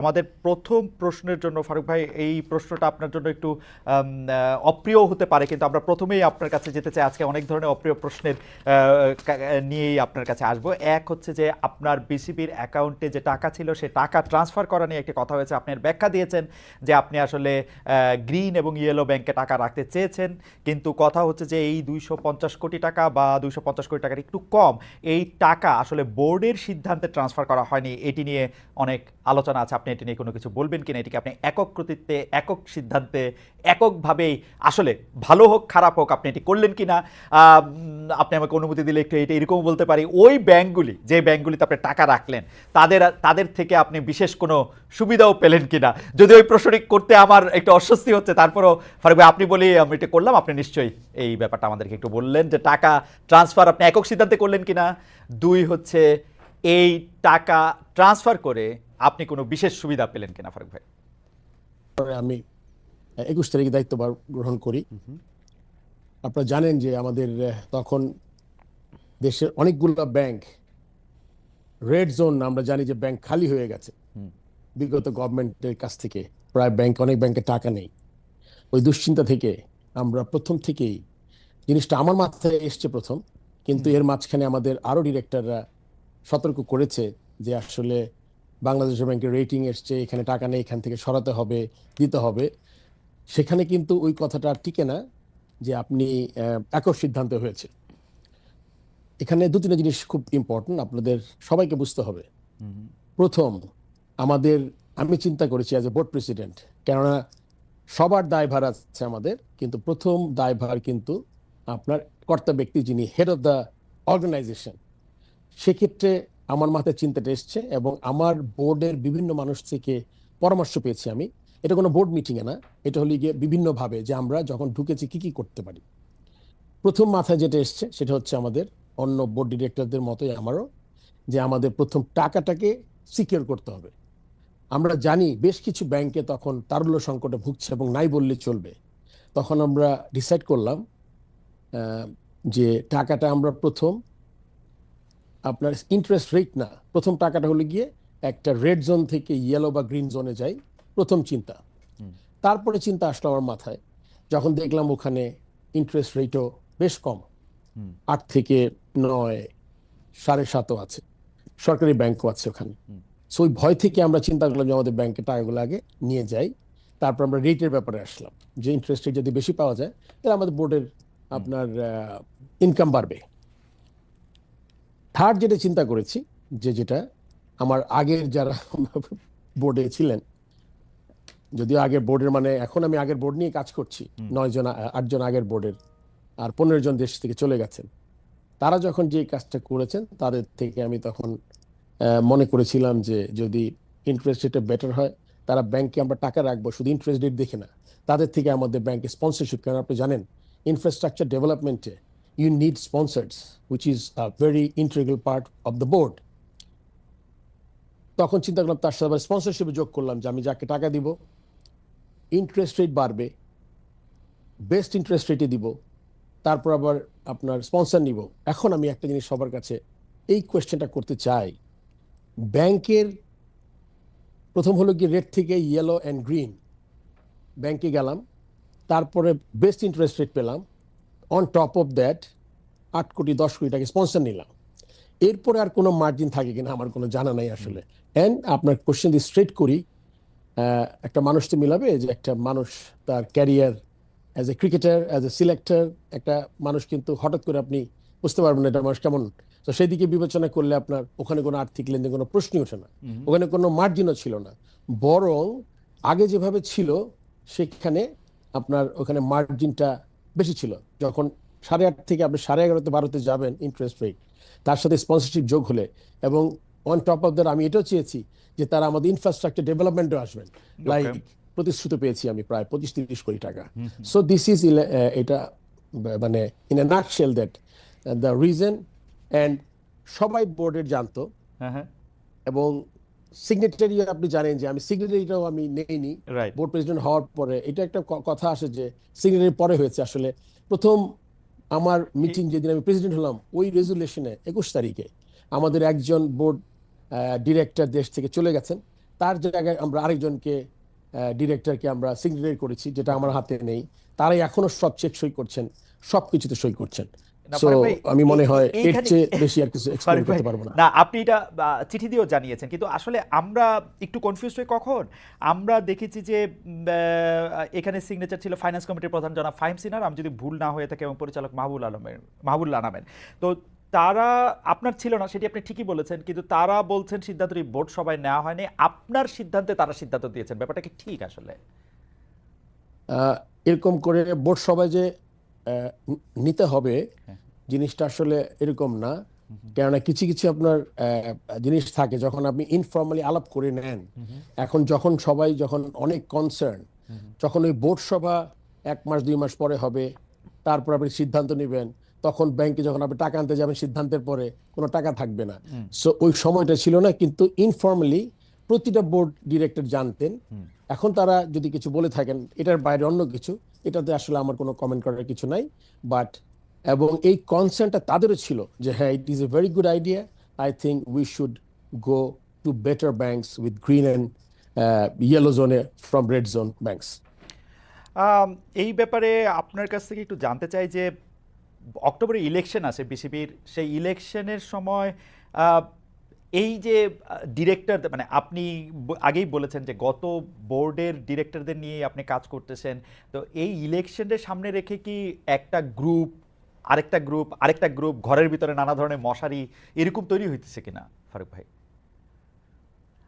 আমাদের প্রথম প্রশ্নের জন্য ফারুক ভাই, এই প্রশ্নটা আপনার জন্য একটু অপ্রিয় হতে পারে, কিন্তু আমরা প্রথমেই আপনার কাছে যেতে চাই। আজকে অনেক ধরনের অপ্রিয় প্রশ্নের নিয়েই আপনার কাছে আসবো। এক হচ্ছে যে আপনার বিসিবির অ্যাকাউন্টে যে টাকা ছিল সে টাকা ট্রান্সফার করা নিয়ে একটি কথা হয়েছে। আপনি ব্যাখ্যা দিয়েছেন যে আপনি আসলে গ্রিন এবং ইয়েলো ব্যাংকে টাকা রাখতে চেয়েছেন, কিন্তু কথা হচ্ছে যে এই 250 কোটি টাকা বা 250 কোটি টাকার একটু কম, এই টাকা আসলে বোর্ডের সিদ্ধান্তে ট্রান্সফার করা হয়নি। এটি নিয়ে অনেক আলোচনা আছে। আপনি এটি নিয়ে কোনো কিছু বলবেন কিনা? এটিকে আপনি একক কৃতিত্বে, একক সিদ্ধান্তে, এককভাবেই, আসলে ভালো হোক খারাপ হোক, আপনি এটি করলেন কিনা? আপনি আমাকে অনুমতি দিলে একটু এটা এরকম বলতে পারি, ওই ব্যাংকগুলি, যে ব্যাংকগুলিতে আপনি টাকা রাখলেন, তাদের থেকে আপনি বিশেষ কোনো সুবিধাও পেলেন কিনা? যদি ওই প্রশ্নটি করতে আমার একটু অস্বস্তি হচ্ছে, তারপরও ফারুক ভাই আপনি বলি আমি এটা করলাম, আপনি নিশ্চয়ই এই ব্যাপারটা আমাদেরকে একটু বললেন যে টাকা ট্রান্সফার আপনি একক সিদ্ধান্তে করলেন কিনা। দুই হচ্ছে এই টাকা ট্রান্সফার করে আপনি কোনো বিশেষ সুবিধা পেলেন কিনা ফারুক ভাই? আমি 21 তারিখে দায়িত্বভার গ্রহণ করি। আপনারা জানেন যে আমাদের তখন দেশের অনেকগুলো ব্যাংক রেড জোন, আমরা জানি যে ব্যাংক খালি হয়ে গেছে বিগত গভর্নমেন্টের কাছ থেকে। প্রায় অনেক ব্যাংকে টাকা নেই। ওই দুশ্চিন্তা থেকে আমরা প্রথম থেকেই, জিনিসটা আমার মাথায় এসছে প্রথম, কিন্তু এর মাঝখানে আমাদের আরো ডিরেক্টররা সতর্ক করেছে যে আসলে বাংলাদেশ ব্যাংকের রেটিং এসছে, এখানে টাকা নেই, এখান থেকে সরাতে হবে, দিতে হবে। সেখানে কিন্তু ওই কথাটা আর টিকে না যে আপনি একক সিদ্ধান্ত হয়েছে। এখানে দু তিনটা জিনিস খুব ইম্পর্টেন্ট, আপনাদের সবাইকে বুঝতে হবে। প্রথম, আমি চিন্তা করেছি অ্যাজ এ বোর্ড প্রেসিডেন্ট, কেননা সবার দায়ভার আছে আমাদের, কিন্তু প্রথম দায়ভার কিন্তু আপনার কর্তা ব্যক্তি, যিনি হেড অফ দ্য অর্গানাইজেশন। সেক্ষেত্রে আমার মাথায় চিন্তাটা এসছে এবং আমার বোর্ডের বিভিন্ন মানুষ থেকে পরামর্শ পেয়েছি আমি। এটা কোনো বোর্ড মিটিংয়ে না, এটা হলো গিয়ে বিভিন্নভাবে যে আমরা যখন ঢুকেছি কি কি করতে পারি। প্রথম মাথায় যেটা এসছে সেটা হচ্ছে আমাদের অন্য বোর্ড ডিরেক্টরদের মতোই আমারও, যে আমাদের প্রথম টাকাটাকে সিকিউর করতে হবে। আমরা জানি বেশ কিছু ব্যাংকে তখন তারল্য সংকটে ভুগছে এবং নাই বললে চলবে। তখন আমরা ডিসাইড করলাম যে টাকাটা আমরা প্রথম আপনার ইন্টারেস্ট রেট না, প্রথম টাকাটা হলো গিয়ে একটা রেড জোন থেকে ইয়েলো বা গ্রিন জোনে যাই, প্রথম চিন্তা। তারপরে চিন্তা আসলো আমার মাথায়, যখন দেখলাম ওখানে ইন্টারেস্ট রেটও বেশ কম, 8 থেকে 9, 7.5 আছে, সরকারি ব্যাংকও আছে ওখানে। সো ওই ভয় থেকে আমরা চিন্তা করলাম যে আমাদের ব্যাংকের টাকাগুলো আগে নিয়ে যাই। তারপর আমরা রেটের ব্যাপারে আসলাম, যে ইন্টারেস্ট রেট যদি বেশি পাওয়া যায় তাহলে আমাদের বোর্ডের আপনার ইনকাম বাড়বে। থার্ড যেটা চিন্তা করেছি, যেটা আমার আগের যারা বোর্ডে ছিলেন, যদিও আগের বোর্ডের মানে এখন আমি আগের বোর্ড নিয়ে কাজ করছি, 8 জন আগের বোর্ডের, আর 15 জন দেশ থেকে চলে গেছেন। তারা যখন যে কাজটা করেছেন তাদের থেকে আমি তখন মনে করেছিলাম যে যদি ইন্টারেস্ট রেটটা বেটার হয়, তারা ব্যাংকে আমরা টাকা রাখবো শুধু ইন্টারেস্ট রেট দেখে না, তাদের থেকে আমাদের ব্যাংকে স্পন্সরশিপ। কারণ আপনি জানেন infrastructure ডেভেলপমেন্টে you need sponsors, which is a very integral part of the board. তখন চিন্তা করলাম তার সাথে স্পন্সরশিপে যোগ করলাম যে আমি যাকে টাকা দিব ইন্টারেস্ট রেট বাড়বে, বেস্ট ইন্টারেস্ট রেটে দিব, তারপর আবার আপনার স্পন্সর নিব। এখন আমি একটা জিনিস সবার কাছে এই কোয়েশ্চেনটা করতে চাই, ব্যাংকের প্রথম হলো কি রেট থেকে ইয়েলো অ্যান্ড গ্রিন, ব্যাংকে গেলাম, তারপরে বেস্ট ইন্টারেস্ট রেট পেলাম, অন টপ অফ দ্যাট 8 কোটি 10 কোটি টাকা স্পন্সর নিলাম। এরপরে আর কোনো মার্জিন থাকে কিনা আমার কোনো জানা নাই আসলে। অ্যান্ড আপনার কোশ্চেন দিয়ে স্ট্রেট করি, একটা মানুষ তো মিলাবে যে একটা মানুষ তার career as a cricketer, as a selector, একটা মানুষ কিন্তু হঠাৎ করে আপনি বুঝতে পারবেন না এটা মানুষ কেমন। তো সেই দিকে বিবেচনা করলে আপনার ওখানে কোনো আর্থিক লেনদেন কোনো প্রশ্নই ওঠে না, ওখানে কোনো মার্জিনও ছিল না। বরং আগে যেভাবে ছিল সেখানে আপনার ওখানে মার্জিনটা বেশি ছিল। যখন 8.5 থেকে আপনি 11.5-তে 12-তে যাবেন ইন্টারেস্ট রেট, তার সাথে স্পন্সরশিপ যোগ হলে, এবং অন টপ অফ দ্যাট আমি এটাও চেয়েছি যে তারা আমাদের ইনফ্রাস্ট্রাকচার ডেভেলপমেন্টও আসবেন, লাইক প্রতিশ্রুতি পেয়েছি আমি প্রায় 25-30 কোটি টাকা। সো দিস ইজ এটা মানে in a nutshell that the reason. And সবাই বোর্ডের জানতো, এবং সিগনেটারি আপনি জানেন যে আমি সিগনেটারিটাও আমি নেইনি বোর্ড প্রেসিডেন্ট হওয়ার পরে। এটা একটা কথা আসে যে সিগনেটারি পরে হয়েছে। আসলে প্রথম আমার মিটিং যেদিন আমি প্রেসিডেন্ট হলাম, ওই রেজুলেশনে 21 তারিখে আমাদের একজন বোর্ড ডিরেক্টর দেশ থেকে চলে গেছেন, তার জায়গায় আমরা আরেকজনকে ডিরেক্টরকে আমরা সিগনেচার করেছি, যেটা আমার হাতে নেই। তারাই এখনো সব চেক সই করছেন, সবকিছুতে সই করছেন। না সো ফারুক ভাই, আমি মনে হয় এর এইখানে চেয়ে বেশি আর কিছু এক্সপ্লেন ফারুক ভাই, করতে পারবো না। না আপনি এটা চিঠি দিয়েও জানিয়েছেন, কিন্তু আসলে আমরা একটু কনফিউজ হই কখন আমরা দেখেছি যে এখানে সিগনেচার ছিল ফাইন্যান্স কমিটির প্রধান জনাব ফাহিম সিনার, আমি যদি ভুল না হয়ে থাকে, এবং পরিচালক মাহবুবুল আনামের। তো তারা, আপনার ছিল না সেটি আপনি ঠিকই বলেছেন, কিন্তু তারা বলছেন সিদ্ধান্তটি বোর্ড সভায় নেওয়া হয়নি, আপনার সিদ্ধান্তে তারা সিদ্ধান্ত দিয়েছেন। ব্যাপারটা কি ঠিক আসলে? আহ, এরকম করে বোর্ড সভায় যে নিতে হবে, জিনিসটা আসলে এরকম না। কেননা কিছু কিছু আপনার জিনিস থাকে যখন আপনি ইনফর্মালি আলাপ করে নেন। এখন যখন অনেক কনসার্ন, যখন ওই বোর্ড সভা 1 মাস 2 মাস পরে হবে, তারপর আপনি সিদ্ধান্ত নেবেন, তখন ব্যাংকে যখন আপনি টাকা আনতে যাবেন সিদ্ধান্তের পরে কোনো টাকা থাকবে না। সো ওই সময়টা ছিল না, কিন্তু ইনফর্মালি প্রতিটা বোর্ড ডিরেক্টর জানতেন। এখন তারা যদি কিছু বলে থাকেন এটার বাইরে অন্য কিছু, এটাতে আসলে আমার কোনো কমেন্ট করার কিছু নাই। বাট এবং এই কনসার্নটা তাদেরও ছিল যে হ্যাঁ, it is a very good idea, I think we should go to better banks with green and yellow জোনে ফ্রম রেড জোন ব্যাংকস। এই ব্যাপারে আপনার কাছ থেকে একটু জানতে চাই যে অক্টোবরে ইলেকশন আছে বিসিবির, সেই ইলেকশনের সময় এই যে ডিরেক্টর, মানে আপনি আগেই বলেছেন যে গত বোর্ডের ডিরেক্টরদের নিয়ে আপনি কাজ করতেছেন, তো এই ইলেকশনের সামনে রেখে কি একটা গ্রুপ আরেকটা গ্রুপ ঘরের ভিতরে নানা ধরনের মশারি এরকম তৈরি হইতেছে কিনা ফারুক ভাই?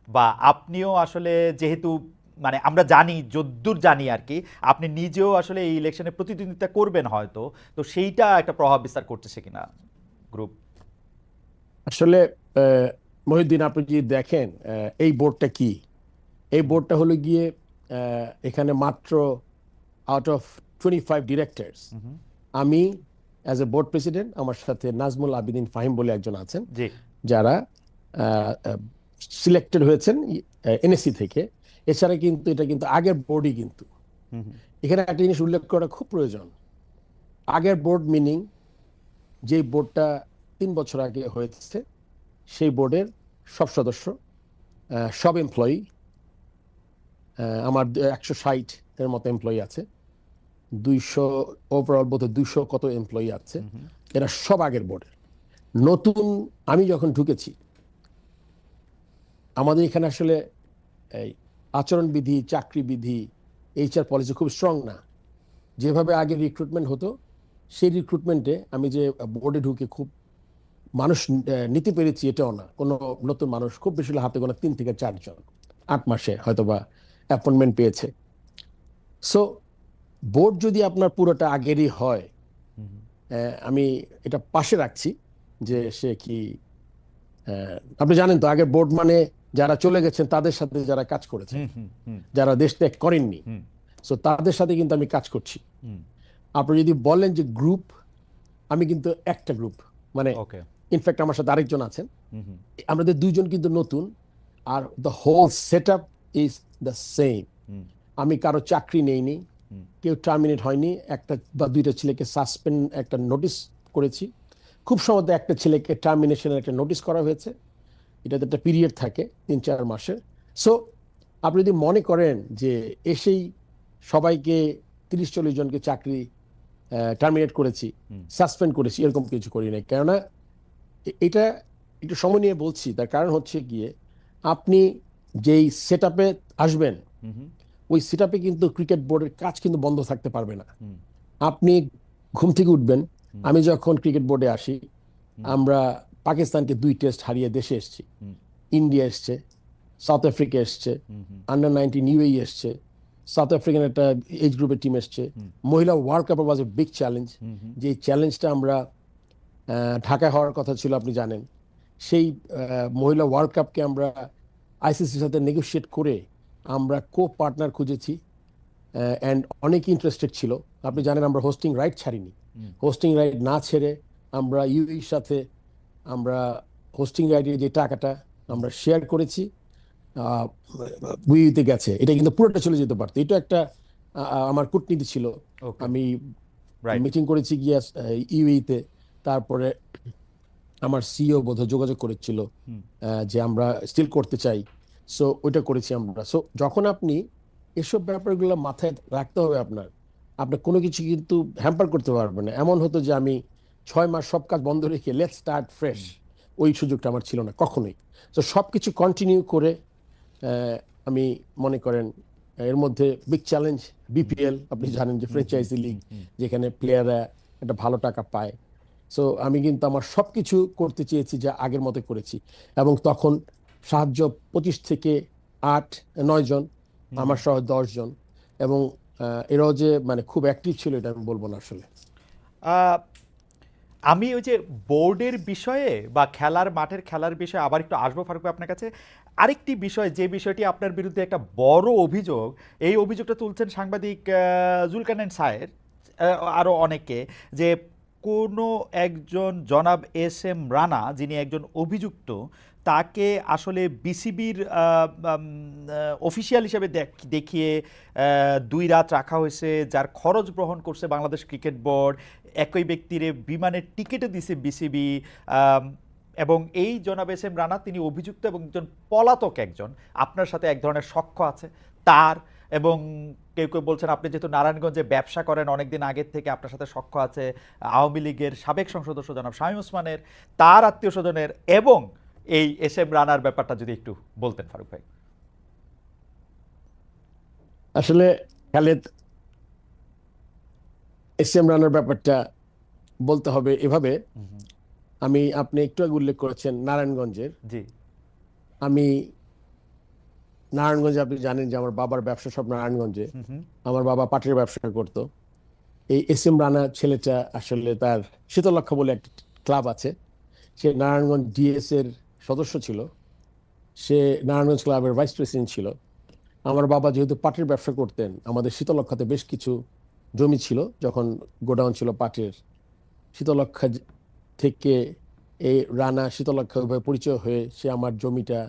বা আপনিও আসলে যেহেতু, মানে আমরা জানি, যদ্দূর জানি আর কি, আপনি নিজেও আসলে এই ইলেকশনে প্রতিদ্বন্দ্বিতা করবেন হয়তো, তো সেইটা একটা প্রভাব বিস্তার করতেছে কিনা গ্রুপ? আসলে মহিউদ্দিন, আপনি যদি দেখেন এই বোর্ডটা কি, এই বোর্ডটা হলো গিয়ে এখানে মাত্র আউট অফ 25 ডিরেক্টরস, আমি অ্যাজ এ বোর্ড প্রেসিডেন্ট, আমার সাথে নাজমুল আবিদিন ফাহিম বলে একজন আছেন, জি। যারা সিলেক্টেড হয়েছেন এনএসসি থেকে। এছাড়া কিন্তু এটা কিন্তু আগের বোর্ডই। কিন্তু এখানে একটা জিনিস উল্লেখ করা খুব প্রয়োজন। আগের বোর্ড মিনিং যে বোর্ডটা 3 বছর আগে হয়েছে, সেই বোর্ডের সব সদস্য, সব এমপ্লয়ি, আমার 160 এর মতো এমপ্লয়ি আছে, 200 ওভারঅল, বোধ 200 কত এমপ্লয়ি আছে, এরা সব আগের বোর্ডের। নতুন আমি যখন ঢুকেছি, আমাদের এখানে আসলে এই আচরণবিধি, চাকরিবিধি, এইচআর পলিসি খুব স্ট্রং না। যেভাবে আগে রিক্রুটমেন্ট হতো, সেই রিক্রুটমেন্টে আমি যে বোর্ডে ঢুকে খুব মানুষ নিতে পেরেছি এটাও না। কোনো নতুন মানুষ খুব বেশি হাতে গোনা 3 থেকে 4 জন 8 মাসে হয়তো বা অ্যাপয়েন্টমেন্ট পেয়েছে। সো বোর্ড যদি আপনার পুরোটা আগেরই হয়, আমি এটা পাশে রাখছি যে সে কি, আপনি জানেন তো, আগের বোর্ড মানে যারা চলে গেছেন তাদের সাথে যারা কাজ করেছেন, যারা দেশ ত্যাগ করেননি, সো তাদের সাথে কিন্তু আমি কাজ করছি। আপনি যদি বলেন যে গ্রুপ, আমি কিন্তু একটা গ্রুপ, মানে ইনফ্যাক্ট আমার সাথে আরেকজন আছেন, আমাদের 2 জন কিন্তু নতুন, আর the whole set up is the same. আমি কারো চাকরি নেইনি, কেউ টার্মিনেট হয়নি, একটা বা 2টা ছেলেকে সাসপেন্ড, একটা নোটিশ করেছি, খুব সম্ভবত একটা ছেলেকে টার্মিনেশনের একটা নোটিশ করা হয়েছে। এটাতে একটা পিরিয়ড থাকে 3-4 মাসের। সো আপনি যদি মনে করেন যে এসেই সবাইকে 30-40 জনকে চাকরি টার্মিনেট করেছি, সাসপেন্ড করেছি, এরকম কিছু করি নাই। কেননা এটা একটু সময় নিয়ে বলছি, তার কারণ হচ্ছে গিয়ে আপনি যেই সেট আপে আসবেন, ওই সেট আপে কিন্তু ক্রিকেট বোর্ডের কাজ কিন্তু বন্ধ থাকতে পারবে না। আপনি ঘুম থেকে উঠবেন, আমি যখন ক্রিকেট বোর্ডে আসি, আমরা পাকিস্তানকে 2 টেস্ট হারিয়ে দেশে এসেছি, ইন্ডিয়া এসছে, সাউথ আফ্রিকা এসছে, আন্ডার-19 ইউএই এসছে, সাউথ আফ্রিকান একটা এজ গ্রুপের টিম এসছে, মহিলা world cup was a big challenge. যে চ্যালেঞ্জটা আমরা ঢাকায় হওয়ার কথা ছিল, আপনি জানেন, সেই মহিলা ওয়ার্ল্ড কাপকে আমরা আইসিসির সাথে নেগোশিয়েট করে আমরা কো পার্টনার খুঁজেছি, অ্যান্ড অনেক ইন্টারেস্টেড ছিল। আপনি জানেন আমরা হোস্টিং রাইট ছাড়িনি, হোস্টিং রাইট না ছেড়ে আমরা ইউএইর সাথে আমরা হোস্টিং রাইটের যে টাকাটা আমরা শেয়ার করেছি, বুয়েতে গেছে, এটা কিন্তু পুরোটা চলে যেতে পারতো। এটা একটা আমার কূটনীতি ছিল। আমি মিটিং করেছি গিয়া ইউএইতে, তারপরে আমার সিইও বোধহয় যোগাযোগ করেছিল যে আমরা স্টিল করতে চাই। সো ওইটা করেছি আমরা। সো যখন আপনি এসব ব্যাপারগুলো মাথায় রাখতে হবে আপনার, আপনি কোনো কিছু কিন্তু হ্যাম্পার করতে পারবেন না। এমন হতো যে আমি 6 মাস সব কাজ বন্ধ রেখে লেটস স্টার্ট ফ্রেশ, ওই সুযোগটা আমার ছিল না কখনোই। তো সব কিছু কন্টিনিউ করে আমি মনে করেন এর মধ্যে বিগ চ্যালেঞ্জ বিপিএল, আপনি জানেন যে ফ্র্যাঞ্চাইজি লিগ, যেখানে প্লেয়াররা একটা ভালো টাকা পায়। সো আমি কিন্তু আমার সব কিছু করতে চেয়েছি যা আগের মতো করেছি। এবং তখন সাহায্য 25 থেকে 8-9 জন, আমার সহ 10 জন। এবং এরাও যে মানে খুব অ্যাক্টিভ ছিল এটা আমি বলবো না আসলে। আহ, আমি ওই যে বোর্ডের বিষয়ে বা খেলার মাঠের খেলার বিষয়ে আবার একটু আসবো ফারুক ভাই আপনার কাছে। আরেকটি বিষয়, যে বিষয়টি আপনার বিরুদ্ধে একটা বড় অভিযোগ, এই অভিযোগটা তুলছেন সাংবাদিক জুলকারনাইন সায়ের, আরও অনেকে, যে কোনো একজন জনাব এস এম রানা, যিনি একজন অভিযুক্ত, তাকে আসলে বিসিবির অফিসিয়াল হিসেবে দেখিয়ে 2 রাত রাখা হয়েছে, যার খরচ গ্রহণ করছে বাংলাদেশ ক্রিকেট বোর্ড, একই ব্যক্তির বিমানের টিকিটও দিছে বিসিবি। এবং এই জনাব এস এম রানা তিনি অভিযুক্ত এবং একজন পলাতক, একজন আপনার সাথে এক ধরনের সখ্য আছে তার। এবং কেউ কেউ বলছেন আপনি যেহেতু নারায়ণগঞ্জে ব্যবসা করেন অনেকদিন আগের থেকে, আপনার সাথে সখ্য আছে আওয়ামী লীগের সাবেক সংসদ সদস্য জনাব শামীম ওসমানের, তার আত্মীয় স্বজনের। এবং এই এস এম রানার ব্যাপারটা যদি একটু বলতেন ফারুক ভাই। আসলে খালেদ, এস এম রানার ব্যাপারটা বলতে হবে এভাবে। আপনি একটু আগে উল্লেখ করেছেন নারায়ণগঞ্জের। জি। আমি নারায়ণগঞ্জে, আপনি জানেন যে আমার বাবার ব্যবসা সব নারায়ণগঞ্জে। আমার বাবা পাটের ব্যবসা করতো। এই এস এম রানা ছেলেটা আসলে, তার শীতলক্ষা বলে একটা ক্লাব আছে, সে নারায়ণগঞ্জ ডিএস এর সদস্য ছিল। সে নারায়ণগঞ্জ ক্লাবের ভাইস প্রেসিডেন্ট ছিল। আমার বাবা যেহেতু পাটের ব্যবসা করতেন, আমাদের শীতলক্ষাতে বেশ কিছু জমি ছিল, যখন গোডাউন ছিল পাটের। শীতলক্ষা থেকে এই রানা শীতলক্ষা উভয় পরিচয় হয়ে সে আমার জমিটা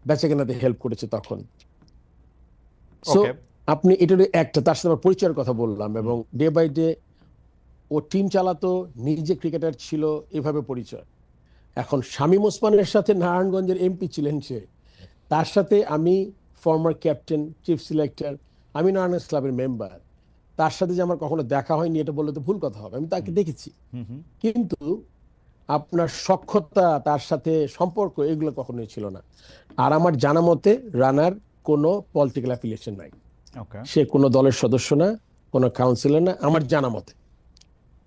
বেচাকেনাতে হেল্প করেছে তখন। So okay. আপনি এটার একটা, তার সাথে আমার পরিচয়ের কথা বললাম, এবং ডে বাই ডে ও টিম চালাতো, নিজে ক্রিকেটার ছিল, এভাবে পরিচয়। এখন শামীম ওসমানের সাথে নারায়ণগঞ্জের এমপি ছিলেন সে, তার সাথে আমি ফর্মার ক্যাপ্টেন, চিফ সিলেক্টর, আমি নারায়ণগঞ্জ ক্লাবের মেম্বার, তার সাথে যে আমার কখনো দেখা হয়নি এটা বললে তো ভুল কথা হবে। আমি তাকে দেখেছি, কিন্তু আপনার সখ্যতা, তার সাথে সম্পর্ক, এগুলো কখনোই ছিল না। আর আমার জানা মতে রানার কোনো পলিটিক্যাল অ্যাফিলিয়েশন নাই। ওকে। সে কোনো দলের সদস্য না, কোনো কাউন্সিলর না, আমার জানা মতে।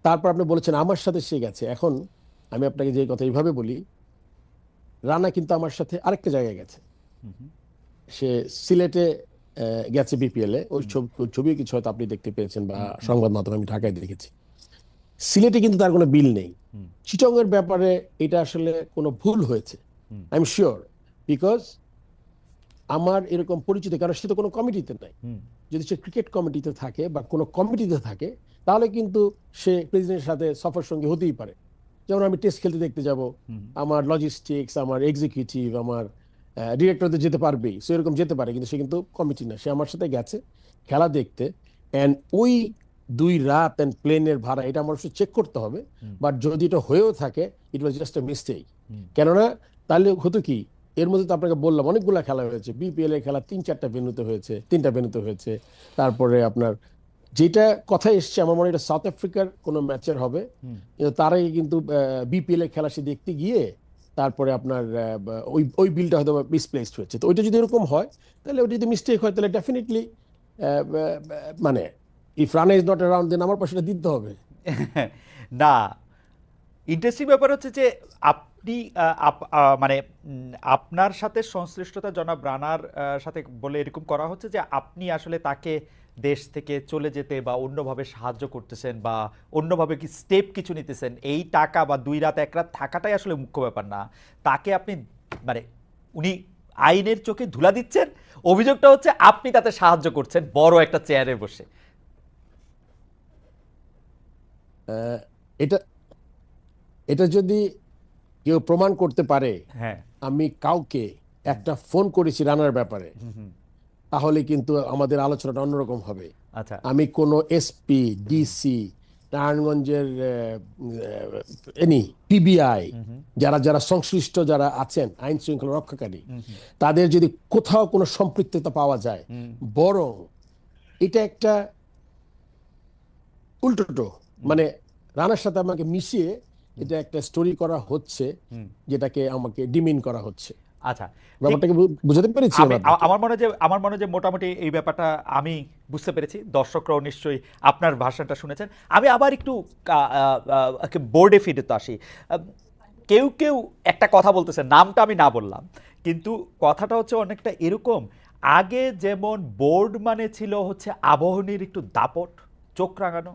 তারপর আপনি বলেছেন আমার সাথে সে গেছে। এখন আমি আপনাকে যে কথা এইভাবে বলি, রানা কিন্তু আমার সাথে আরেকটা জায়গায় গেছে। সে সিলেটে গেছে বিপিএল এ। ওই ছবিও কিছু হয়তো আপনি দেখতে পেয়েছেন বা সংবাদ মাধ্যমে আমি ঢাকায় দেখেছি। সিলেটে কিন্তু তার কোনো বিল নেই। চিটংয়ের ব্যাপারে এটা আসলে কোনো ভুল হয়েছে, আই এম শিওর, বিকজ আমার এরকম পরিচিত, কারণ সে তো কোনো কমিটিতে নাই। যদি সে ক্রিকেট কমিটিতে থাকে বা কোনো কমিটিতে থাকে, তাহলে কিন্তু সে প্রেসিডেন্টের সাথে সফর সঙ্গী হতেই পারে। যেমন আমি টেস্ট খেলতে দেখতে যাব, আমার লজিস্টিক্স, আমার এক্সিকিউটিভ, আমার ডিরেক্টরদের যেতে পারবেই, সে এরকম যেতে পারে, কিন্তু সে কিন্তু কমিটি না। সে আমার সাথে গেছে খেলা দেখতে। অ্যান্ড ওই 2 রাত অ্যান্ড প্লেনের ভাড়া, এটা আমার চেক করতে হবে। বাট যদি এটা হয়েও থাকে, ইট ওয়াজ জাস্ট এ মিস্টেক। কেননা তাহলে হতো কি, এর মধ্যে তো আপনাকে বললাম অনেকগুলো খেলা হয়েছে, বিপিএল এর খেলা 3-4টা ভেন্যুতে হয়েছে, 3টা ভেন্যুতে হয়েছে। তারপরে আপনার যেটা কথা এসছে, আমার মনে হয় এটা সাউথ আফ্রিকার কোনো ম্যাচের হবে, কিন্তু তার আগে কিন্তু বিপিএল এর খেলা সে দেখতে গিয়ে তারপরে আপনার ওই ওই বিলটা হয়তো মিসপ্লেসড হয়েছে। তো ওইটা যদি এরকম হয়, তাহলে ওইটা যদি মিস্টেক হয়, তাহলে ডেফিনেটলি মানে if Rana is not around, then আমার পাশে দিতে হবে। না, ইন্টারেস্টিং ব্যাপার হচ্ছে যে আপনি মানে আপনার সাথে সংশ্লিষ্টতা জনাব রানার সাথে বলে এরকম করা হচ্ছে যে আপনি আসলে তাকে দেশ থেকে চলে যেতে বা অন্যভাবে সাহায্য করতেছেন বা অন্যভাবে কি স্টেপ কিছু নিতেছেন। এই টাকা বা 2 রাত 1 রাত থাকাটাই আসলে মুখ্য ব্যাপার না, তাকে আপনি মানে উনি আইনের চোখে ধুলা দিচ্ছেন। অভিযোগটা হচ্ছে আপনি তাতে সাহায্য করছেন বড় একটা চেয়ারে বসে। এটা এটা যদি কেউ প্রমাণ করতে পারে হ্যাঁ। আমি কাউকে একটা ফোন করেছি রানার ব্যাপারে, তাহলে কিন্তু আমাদের আলোচনাটা অন্যরকম হবে। আচ্ছা। আমি কোনো এসপি, ডিসি, নারায়ণগঞ্জের এনি পিবিআই, যারা যারা সংশ্লিষ্ট যারা আছেন আইন শৃঙ্খলা রক্ষাকারী, তাদের যদি কোথাও কোনো সম্পৃক্ততা পাওয়া যায়, বরং এটা একটা উল্টো, মানে রানার সাথে আমাকে মিশিয়ে এটা একটা স্টোরি করা হচ্ছে, যেটাকে আমাকে ডিমিন করা হচ্ছে। আচ্ছা, ঠিক। ব্যাপারটাকে বুঝাতে পেরেছি আমি আপনাকে? আমার মনে হয় যে মোটামুটি এই ব্যাপারটা আমি বুঝতে পেরেছি, দর্শকরাও নিশ্চয়ই আপনার ভাষণটা শুনেছেন। আমি আবার একটু বোর্ডে ফিরে তো আসি। কেউ কেউ একটা কথা বলতেছে, নামটা আমি না বললাম, কিন্তু কথাটা হচ্ছে অনেকটা এরকম, আগে যেমন বোর্ড মানে ছিল হচ্ছে আবাহনীর একটু দাপট, চোখ রাঙানো,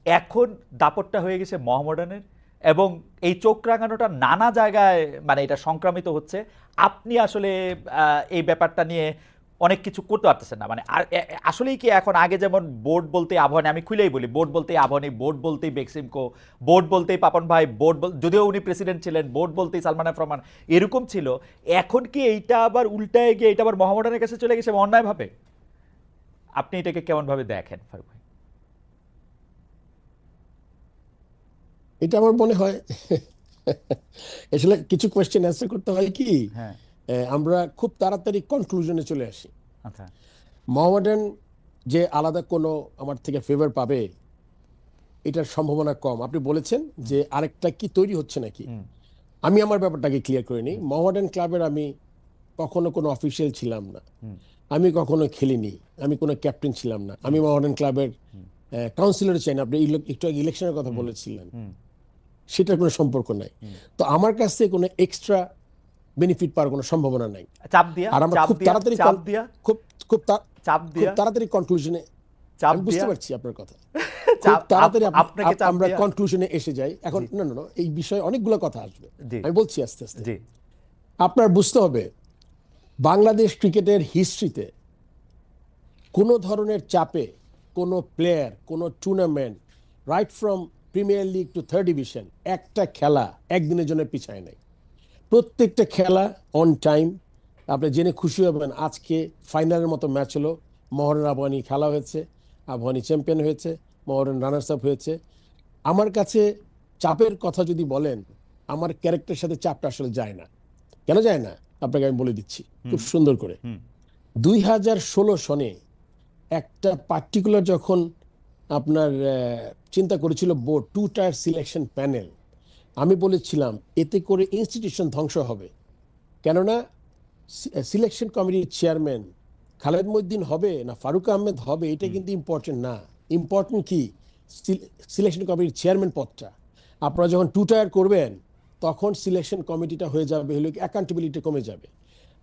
এখন দাপটটা হয়ে গেছে মোহামেডানের, এবং এই চোখ রাঙানোটা নানা জায়গায় মানে এটা সংক্রামিত হচ্ছে। আপনি আসলে এই ব্যাপারটা নিয়ে অনেক কিছু করতে পারতেছেন না, মানে আসলেই কি এখন আগে যেমন বোর্ড বলতে আবাহনী, আমি খুলেই বলি, বোর্ড বলতেই আবাহনী, বোর্ড বলতেই বেক্সিমকো, বোর্ড বলতেই পাপন ভাই, যদিও উনি প্রেসিডেন্ট ছিলেন, বোর্ড বলতেই সালমান এফ রহমান, এরকম ছিল। এখন কি এইটা আবার উল্টায় গিয়ে এটা আবার মোহামেডানের কাছে চলে গেছে অন্যায়ভাবে? আপনি এটাকে কেমন ভাবে দেখেন ফারুক ভাই? এটা আমার মনে হয় আসলে কিছু কোয়েশ্চেন অ্যান্সার করতে হয় কি, হ্যাঁ। আমরা খুব তাড়াতাড়ি কনক্লুশনে চলে আসি। আচ্ছা। মোহামেডান যে আলাদা কোনো আমার থেকে ফেভার পাবে এটার সম্ভাবনা কম। আপনি বলেছেন যে আরেকটা কি তৈরি হচ্ছে নাকি। আমি আমার ব্যাপারটাকে ক্লিয়ার করে নিই। মোহামেডান ক্লাবের আমি কখনো কোনো অফিসিয়াল ছিলাম না, আমি কখনো খেলিনি, আমি কোনো ক্যাপ্টেন ছিলাম না, আমি মোহামেডান ক্লাবের কাউন্সিলর চাই না। আপনি একটু আগে ইলেকশনের কথা বলেছিলেন, সেটার কোনো সম্পর্ক নাই। তো আমার কাছ থেকে কোনো এক্সট্রা বেনিফিট পাওয়ার কোনো সম্ভাবনা নাই। চাপ দিয়া, আর আমরা চাপ খুব দিয়া, তাড়াতাড়ি চাপ দিয়া, খুব খুব চাপ খুব দিয়া, তাড়াতাড়ি কনক্লুশনে, চাপ আমি বুঝতে দিয়া, পারছি আপনার কথা, খুব তাড়াতাড়ি আপনাকে চাপ আমরা দিয়া। কনক্লুশনে এসে যাই। এখন জি, না না না, এই বিষয়ে অনেকগুলো কথা আসবে, জি, আমি বলছি আস্তে আস্তে। জি। আপনার বুঝতে হবে বাংলাদেশ ক্রিকেটের হিস্ট্রিতে কোনো ধরনের চাপে কোনো প্লেয়ার, কোনো tournament, right from premier league to third division, একটা খেলা একদিনের জন্য পিছায় নাই। প্রত্যেকটা খেলা অন টাইম। আপনি জেনে খুশি হবেন, আজকে ফাইনালের মতো ম্যাচ হলো, মোহন আবাহনী খেলা হয়েছে, আবাহনী চ্যাম্পিয়ন হয়েছে, মোহন রানার্স আপ হয়েছে। আমার কাছে চাপের কথা যদি বলেন, আমার ক্যারেক্টারের সাথে চাপটা আসলে যায় না। কেন যায় না আপনাকে আমি বলে দিচ্ছি খুব সুন্দর করে। 2016 সনে একটা পার্টিকুলার যখন আপনার চিন্তা করেছিল বোর্ড, 2 টায়ার সিলেকশন প্যানেল, আমি বলেছিলাম এতে করে ইনস্টিটিউশন ধ্বংস হবে। কেননা সিলেকশন কমিটির চেয়ারম্যান খালেদ মহিউদ্দিন হবে না ফারুক আহমেদ হবে, এটা কিন্তু ইম্পর্টেন্ট না। ইম্পর্টেন্ট কি, সিলেকশন কমিটির চেয়ারম্যান পদটা। আপনারা যখন 2 টায়ার করবেন, তখন সিলেকশন কমিটিটা হয়ে যাবে হলো অ্যাকাউন্টেবিলিটি কমে যাবে।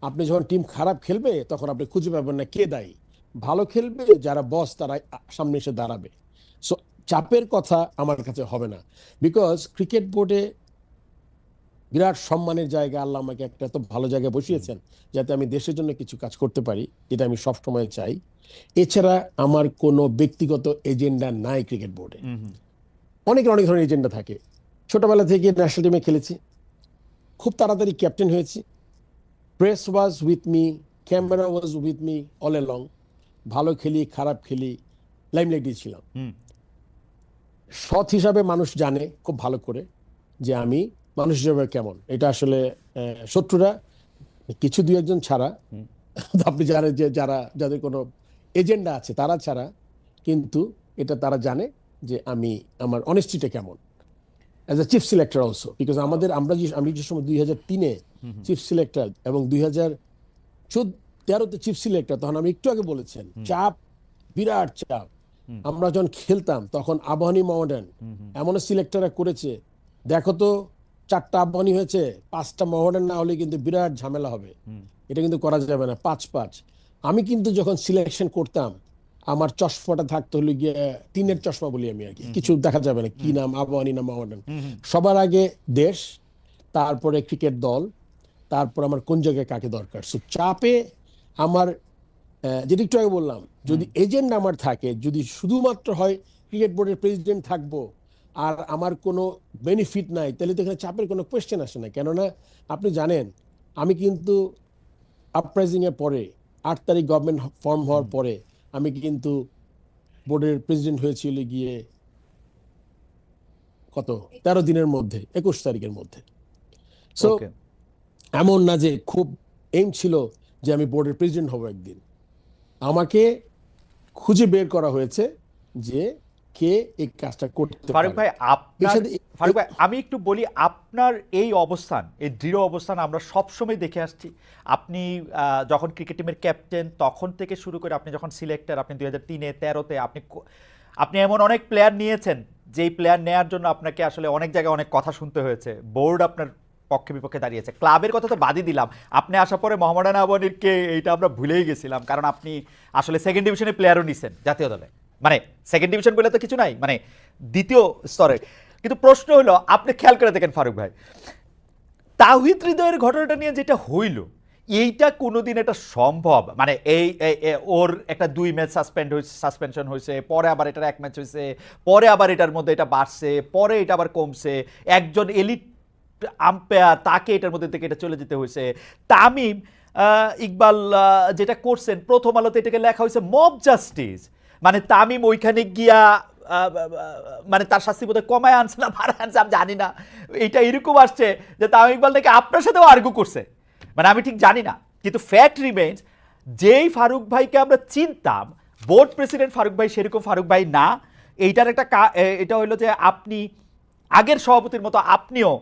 আপনি যখন টিম খারাপ খেলবে, তখন আপনি খুঁজে পাবেন না কে দায়ী। ভালো খেলবে যারা বস, তারা সামনে এসে দাঁড়াবে। সো চাপের কথা আমার কাছে হবে না, বিকজ ক্রিকেট বোর্ডে বিরাট সম্মানের জায়গা, আল্লাহ আমাকে একটা এত ভালো জায়গায় বসিয়েছেন যাতে আমি দেশের জন্য কিছু কাজ করতে পারি, যেটা আমি সবসময় চাই। এছাড়া আমার কোনো ব্যক্তিগত এজেন্ডা নাই ক্রিকেট বোর্ডে। অনেকের অনেক ধরনের এজেন্ডা থাকে। ছোটবেলা থেকে ন্যাশনাল টিমে খেলেছি, খুব তাড়াতাড়ি ক্যাপ্টেন হয়েছি, press was with me, camera was with me all along. ভালো খেলি খারাপ খেলি, লাইমলাইট দিয়েছিলাম। সৎ হিসাবে মানুষ জানে খুব ভালো করে যে আমি মানুষ হিসাবে কেমন। এটা আসলে শত্রুরা কিছু দুই একজন ছাড়া, আপনি জানেন যে যারা যাদের কোনো এজেন্ডা আছে তারা ছাড়া, কিন্তু এটা তারা জানে যে আমার অনেস্টিটা কেমন। As a chief selector also, because আমি যে সময় 2003-এ চিফ সিলেক্টর এবং 2013-তে চিফ সিলেক্টর, তখন আমি একটু আগে বলেছেন চাপ, বিরাট চাপ। আমরা যখন খেলতাম তখন আবাহনী মোহামেডান এমন সিলেক্টররা করেছে, দেখো তো 4টা আবাহনী হয়েছে, 5টা মোহামেডান না হলে কিন্তু বিরাট ঝামেলা হবে, এটা কিন্তু করা যাবে না, 5-5। আমি কিন্তু যখন সিলেকশন করতাম, আমার চশমাটা থাকতে হলে গিয়ে টিনের চশমা বলি আমি আর কি, কিছু দেখা যাবে না কি নাম, আবাহনী না মোহামেডান। সবার আগে দেশ, তারপরে ক্রিকেট দল, তারপর আমার কোন জায়গায় কাকে দরকার। সো চাপে আমার যেটা একটু আগে বললাম, যদি এজেন্ট আমার থাকে, যদি শুধুমাত্র হয় ক্রিকেট বোর্ডের প্রেসিডেন্ট থাকবো আর আমার কোনো বেনিফিট নাই, তাহলে তো এখানে চাপের কোনো কোয়েশ্চেন আসে না। কেননা আপনি জানেন আমি কিন্তু আপরাইজিং এর পরে 8 তারিখ গভর্নমেন্ট ফর্ম হওয়ার পরে আমি কিন্তু বোর্ডের প্রেসিডেন্ট হয়েছিল গিয়ে কত 13 দিনের মধ্যে 21 তারিখের মধ্যে। সো ওকে, এমন না যে খুব এইম ছিল যে আমি বোর্ডের প্রেসিডেন্ট হব একদিন। আমাকে খুঁজে বের করা হয়েছে যে কে এই কাজটা করতে ফারুক পারে। ভাই এর আপনার, সাথে ফারুক ভাই আমি একটু বলি, আপনার এই অবস্থান, এই দৃঢ় অবস্থান আমরা সবসময় দেখে আসছি। আপনি যখন ক্রিকেট টিমের ক্যাপ্টেন তখন থেকে শুরু করে আপনি যখন সিলেক্টর, আপনি 2003-এ 13-তে আপনি এমন অনেক প্লেয়ার নিয়েছেন যেই প্লেয়ার নেয়ার জন্য আপনাকে আসলে অনেক জায়গায় অনেক কথা শুনতে হয়েছে, বোর্ড আপনার পক্ষে বিপক্ষে দাঁড়িয়েছে। ক্লাবের কথা তো বাদই দিলাম, আপনি আসার পরে মোহামেডান আবাহনীকে এইটা আমরা ভুলেই গেছিলাম, কারণ আপনি আসলে সেকেন্ড ডিভিশনে প্লেয়ারও নিছেন জাতীয় দলে, মানে সেকেন্ড ডিভিশন বলে তো কিছু নাই, মানে দ্বিতীয় স্তরে। কিন্তু প্রশ্ন হলো, আপনি খেয়াল করে দেখেন ফারুক ভাই, তাওহিদ হৃদয়ের ঘটনাটা নিয়ে যেটা হইল, এইটা কোনোদিন এটা সম্ভব? মানে ওর একটা 2 ম্যাচ সাসপেনশন হয়েছে, পরে আবার এটার 1 ম্যাচ হয়েছে, পরে আবার এটার মধ্যে এটা বাড়ছে, পরে এটা আবার কমছে, একজন এলিট আম্পায়ার তাকে এটার মধ্যে থেকে এটা চলে যেতে হয়েছে। তামিম ইকবাল যেটা করছেন, প্রথম আলোতে এটাকে লেখা হয়েছে মব জাস্টিস, মানে তামিম ওইখানে গিয়া মানে তার শাস্তি বোধহয় কমায় আনছে না বাড়ায় আনছে, আমি জানি না। এইটা এরকম আসছে যে তামিম ইকবাল নাকি আপনার সাথেও আর্গু করছে, মানে আমি ঠিক জানি না। কিন্তু ফ্যাক্ট রিমেইনস, যেই ফারুক ভাইকে আমরা চিনতাম বোর্ড প্রেসিডেন্ট ফারুক ভাই, সেরকম ফারুক ভাই না। এইটার একটা এটা হলো যে আপনি আগের সভাপতির মতো আপনিও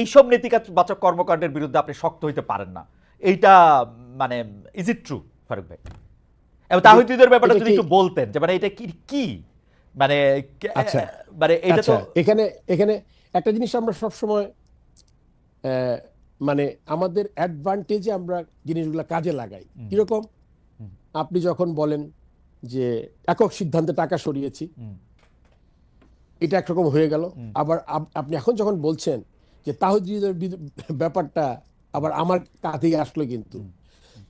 এইসব নেতিবাচক কর্মকাণ্ডের বিরুদ্ধে আপনি শক্ত হইতে পারেন না। এইটা মানে ইজ ইট ট্রু ফারুক ভাই? এবং তাহিদের ব্যাপারটা এটা যদি কি একটু বলতেন যে মানে এটা কি কি মানে আচ্ছা মানে এটা তো আচ্ছা এখানে এখানে একটা জিনিস আমরা সব সময় মানে আমাদের অ্যাডভান্টেজে আমরা জিনিসগুলো কাজে লাগাই। কিরকম? আপনি যখন বলেন যে একক সিদ্ধান্তে টাকা সরিয়েছি, এটা একরকম হয়ে গেল। আবার আপনি এখন যখন বলছেন যে তাহিদের ব্যাপারটা আবার আমার কাঁধেই আসলো, কিন্তু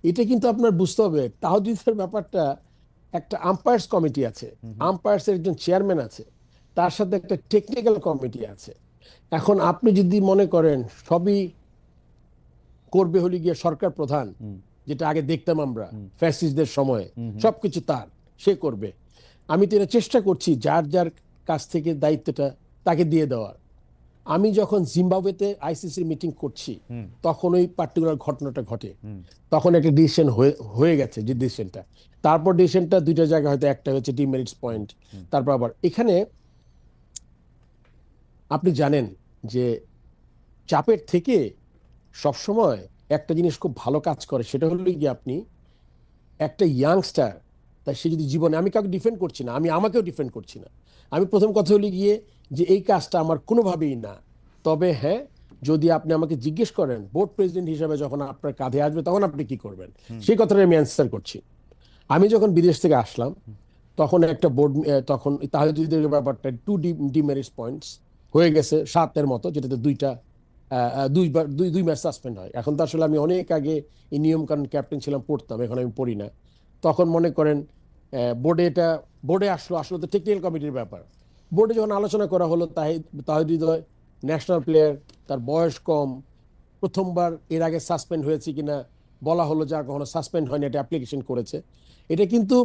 এটা কিন্তু আপনার বুঝতে হবে তাহিদের ব্যাপারটা একটা আম্পায়ার্স কমিটি আছে, আম্পায়ার্স এর একজন চেয়ারম্যান আছে, তার সাথে একটা টেকনিক্যাল কমিটি আছে। এখন আপনি যদি মনে করেন সবই করবে হলে গিয়ে সরকার প্রধান, যেটা আগে দেখতাম আমরা ফ্যাসিস্টদের সময়ে, সবকিছু তার, সে করবে। আমি তো এটা চেষ্টা করছি যার যার কাছ থেকে দায়িত্বটা তাকে দিয়ে দেওয়ার। আমি যখন জিম্বাবুয়েতে আইসিসির মিটিং করছি তখন ওই পার্টিকুলার ঘটনাটা ঘটে, তখন একটা ডিসিশন হয়ে গেছে যে ডিসিশনটা, তারপর ডিসিশনটা 2টা জায়গায় হয়তো একটা হচ্ছে ডিমেরিটস পয়েন্ট। তারপর আবার এখানে আপনি জানেন যে চাপের থেকে সবসময় একটা জিনিস খুব ভালো কাজ করে, সেটা হলো গিয়ে আপনি একটা ইয়াংস্টার, তাই সে যদি জীবনে, আমি কাউকে ডিফেন্ড করছি না, আমি আমাকেও ডিফেন্ড করছি না, আমি প্রথম কথা হলো গিয়ে যে এই কাজটা আমার কোনোভাবেই না। তবে হ্যাঁ, যদি আপনি আমাকে জিজ্ঞেস করেন বোর্ড প্রেসিডেন্ট হিসাবে যখন আপনার কাঁধে আসবে তখন আপনি কি করবেন, সেই কথাটা আমি অ্যান্সার করছি। আমি যখন বিদেশ থেকে আসলাম তখন একটা বোর্ড, তখন তাহিদের ব্যাপারটা 2 ডিমেরিটস পয়েন্টস হয়ে গেছে 7-এর মতো, যেটাতে 2 ম্যাচ সাসপেন্ড হয়। এখন তো আসলে আমি অনেক আগে এই নিয়ম কারণ ক্যাপ্টেন ছিলাম, পড়তাম, এখন আমি পড়ি না। তখন মনে করেন বোর্ডে আসলো তো টেকনিক্যাল কমিটির ব্যাপার। বোর্ডে যখন আলোচনা করা হলো তাহিদ হৃদয় ন্যাশনাল প্লেয়ার, তার বয়স কম, প্রথমবার এর আগে সাসপেন্ড হয়েছে কিনা বলা হলো, যার কখনো সাসপেন্ড হয়নি, এটা অ্যাপ্লিকেশন করেছে। এটা কিন্তু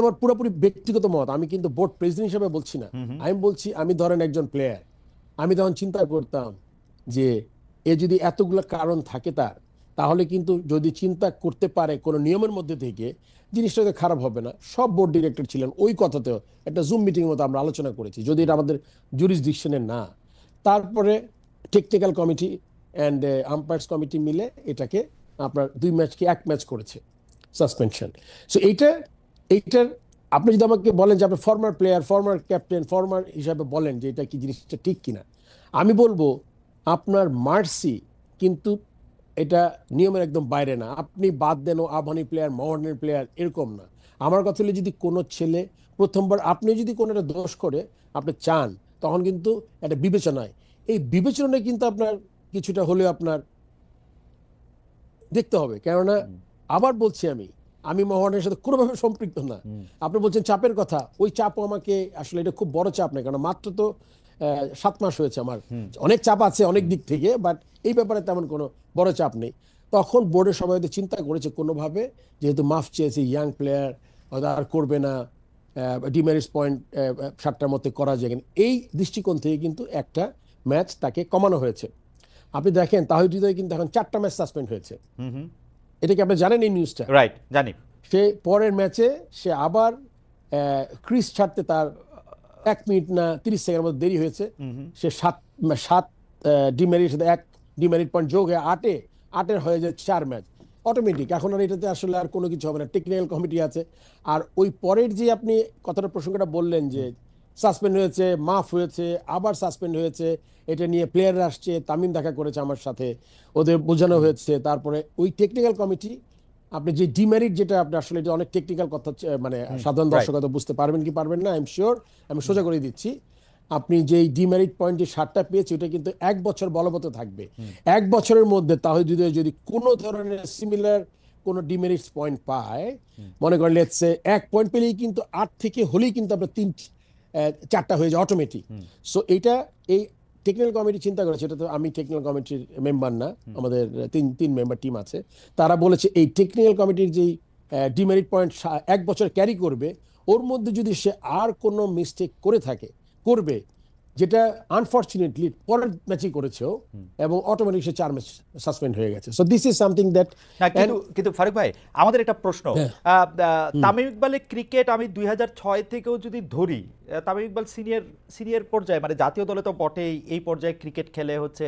আমার পুরোপুরি ব্যক্তিগত মত, আমি কিন্তু বোর্ড প্রেসিডেন্ট হিসেবে বলছি না। আমি বলছি, আমি ধরেন একজন প্লেয়ার, আমি তখন চিন্তা করতাম যে এ যদি এতগুলো কারণ থাকে তার, তাহলে কিন্তু যদি চিন্তা করতে পারে কোনো নিয়মের মধ্যে থেকে, জিনিসটা তো খারাপ হবে না। সব বোর্ড ডিরেক্টর ছিলেন ওই কথাতেও, একটা জুম মিটিং মতো আমরা আলোচনা করেছি, যদি এটা আমাদের জুরিসডিকশনে না। তারপরে technical committee and umpires committee মিলে এটাকে আপনার 2 ম্যাচকে 1 ম্যাচ করেছে সাসপেনশন। সো এইটার আপনি যদি আমাকে বলেন যে আপনি former player, former captain, former হিসাবে বলেন যে এটা কি জিনিসটা ঠিক কিনা, আমি বলবো আপনার মার্সি কিন্তু এটা নিয়মের একদম বাইরে না। আপনি বাদ দেন ও আবাহনী প্লেয়ার, মোহামেডানের প্লেয়ার, এরকম না। আমার কথা হলে যদি কোনো ছেলে প্রথমবার আপনি যদি কোনো একটা দোষ করে আপনি চান, তখন কিন্তু একটা বিবেচনায়, এই বিবেচনায় কিন্তু আপনার কিছুটা হলেও আপনার দেখতে হবে। কেননা আবার বলছি, আমি মোহামেডানের সাথে কোনোভাবে সম্পৃক্ত না। আপনি বলছেন চাপের কথা, ওই চাপও আমাকে আসলে, এটা খুব বড় চাপ নেই, কারণ মাত্র তো 7 মাস হয়েছে আমার, অনেক চাপ আছে অনেক দিক থেকে, বাট এই ব্যাপারে তেমন কোনো বড় চাপ নেই। তখন বোর্ডের সবাই হয়তো চিন্তা করেছে কোনোভাবে, যেহেতু মাফ চেয়েছে, ইয়াং প্লেয়ার আর করবে না, ডিমেরিটস পয়েন্ট 7টার মধ্যে করা যায় কিনা, এই দৃষ্টিকোণ থেকে কিন্তু একটা ম্যাচ তাকে কমানো হয়েছে। আপনি দেখেন তাহিদ হৃদয় কিন্তু এখন 4টা ম্যাচ সাসপেন্ড হয়েছে। এটা কি আপনি জানেন এই নিউজটা? রাইট, জানি। সে পরের ম্যাচে সে আবার ক্রিজ ছাড়তে তার 1 মিনিট না 30 সেকেন্ডের মধ্যে দেরি হয়েছে। সে সাত ডিমেরিট সাথে 1 ডিমেরিট পয়েন্ট যোগ হয়ে 8-8 হয়ে যায় 4 ম্যাচ অটোমেটিক। এখন আর এটাতে আসলে আর কোনো কিছু হবে না, টেকনিক্যাল কমিটি আছে। আর ওই পরের যে আপনি কথাটা প্রসঙ্গটা বললেন যে সাসপেন্ড হয়েছে, মাফ হয়েছে, আবার সাসপেন্ড হয়েছে, এটা নিয়ে প্লেয়াররা আসছে, তামিম দেখা করেছে আমার সাথে, ওদের বোঝানো হয়েছে। তারপরে ওই টেকনিক্যাল কমিটি, আপনি যে ডিমেরিট যেটা আপনি আসলে এটা অনেক টেকনিক্যাল কথা, মানে সাধারণ দর্শক হয়তো বুঝতে পারবেন কি পারবেন না, আই এম শিওর, আমি সোজা করে দিচ্ছি। আপনি যেই ডিমেরিট পয়েন্ট যে 7টা পেয়েছে ওটা কিন্তু 1 বছর বলবৎ থাকবে। 1 বছরের মধ্যে তাহিদ হৃদয় যদি কোনো ধরনের সিমিলার কোনো ডিমেরিটস পয়েন্ট পায়, মনে করেন লেটস সে 1 পয়েন্ট পেলেই কিন্তু 8 থেকে হলেই কিন্তু আপনার 4টা হয়ে যায় অটোমেটিক। সো এটা এই টেকনিক্যাল কমিটি চিন্তা করেছে, এটা তো আমি টেকনিক্যাল কমিটির মেম্বার না, আমাদের তিন মেম্বার টিম আছে, তারা বলেছে এই টেকনিক্যাল কমিটির যেই ডিমেরিট পয়েন্ট 1 বছর ক্যারি করবে, ওর মধ্যে যদি সে আর কোনো মিস্টেক করে থাকে, করবে, যেটা আনফরচুনেটলি পরের ম্যাচই করেছেও, এবং অটোমেটিক সে 4 ম্যাচ সাসপেন্ড হয়ে গেছে। So this is something that. না, কিন্তু ফারুক ভাই, আমাদের একটা প্রশ্ন, তামিম ইকবালের ক্রিকেট আমি 2006 থেকেও যদি ধরি, তামিম ইকবাল সিনিয়র পর্যায়ে, মানে জাতীয় দলে তো বটেই, এই পর্যায়ে ক্রিকেট খেলে হচ্ছে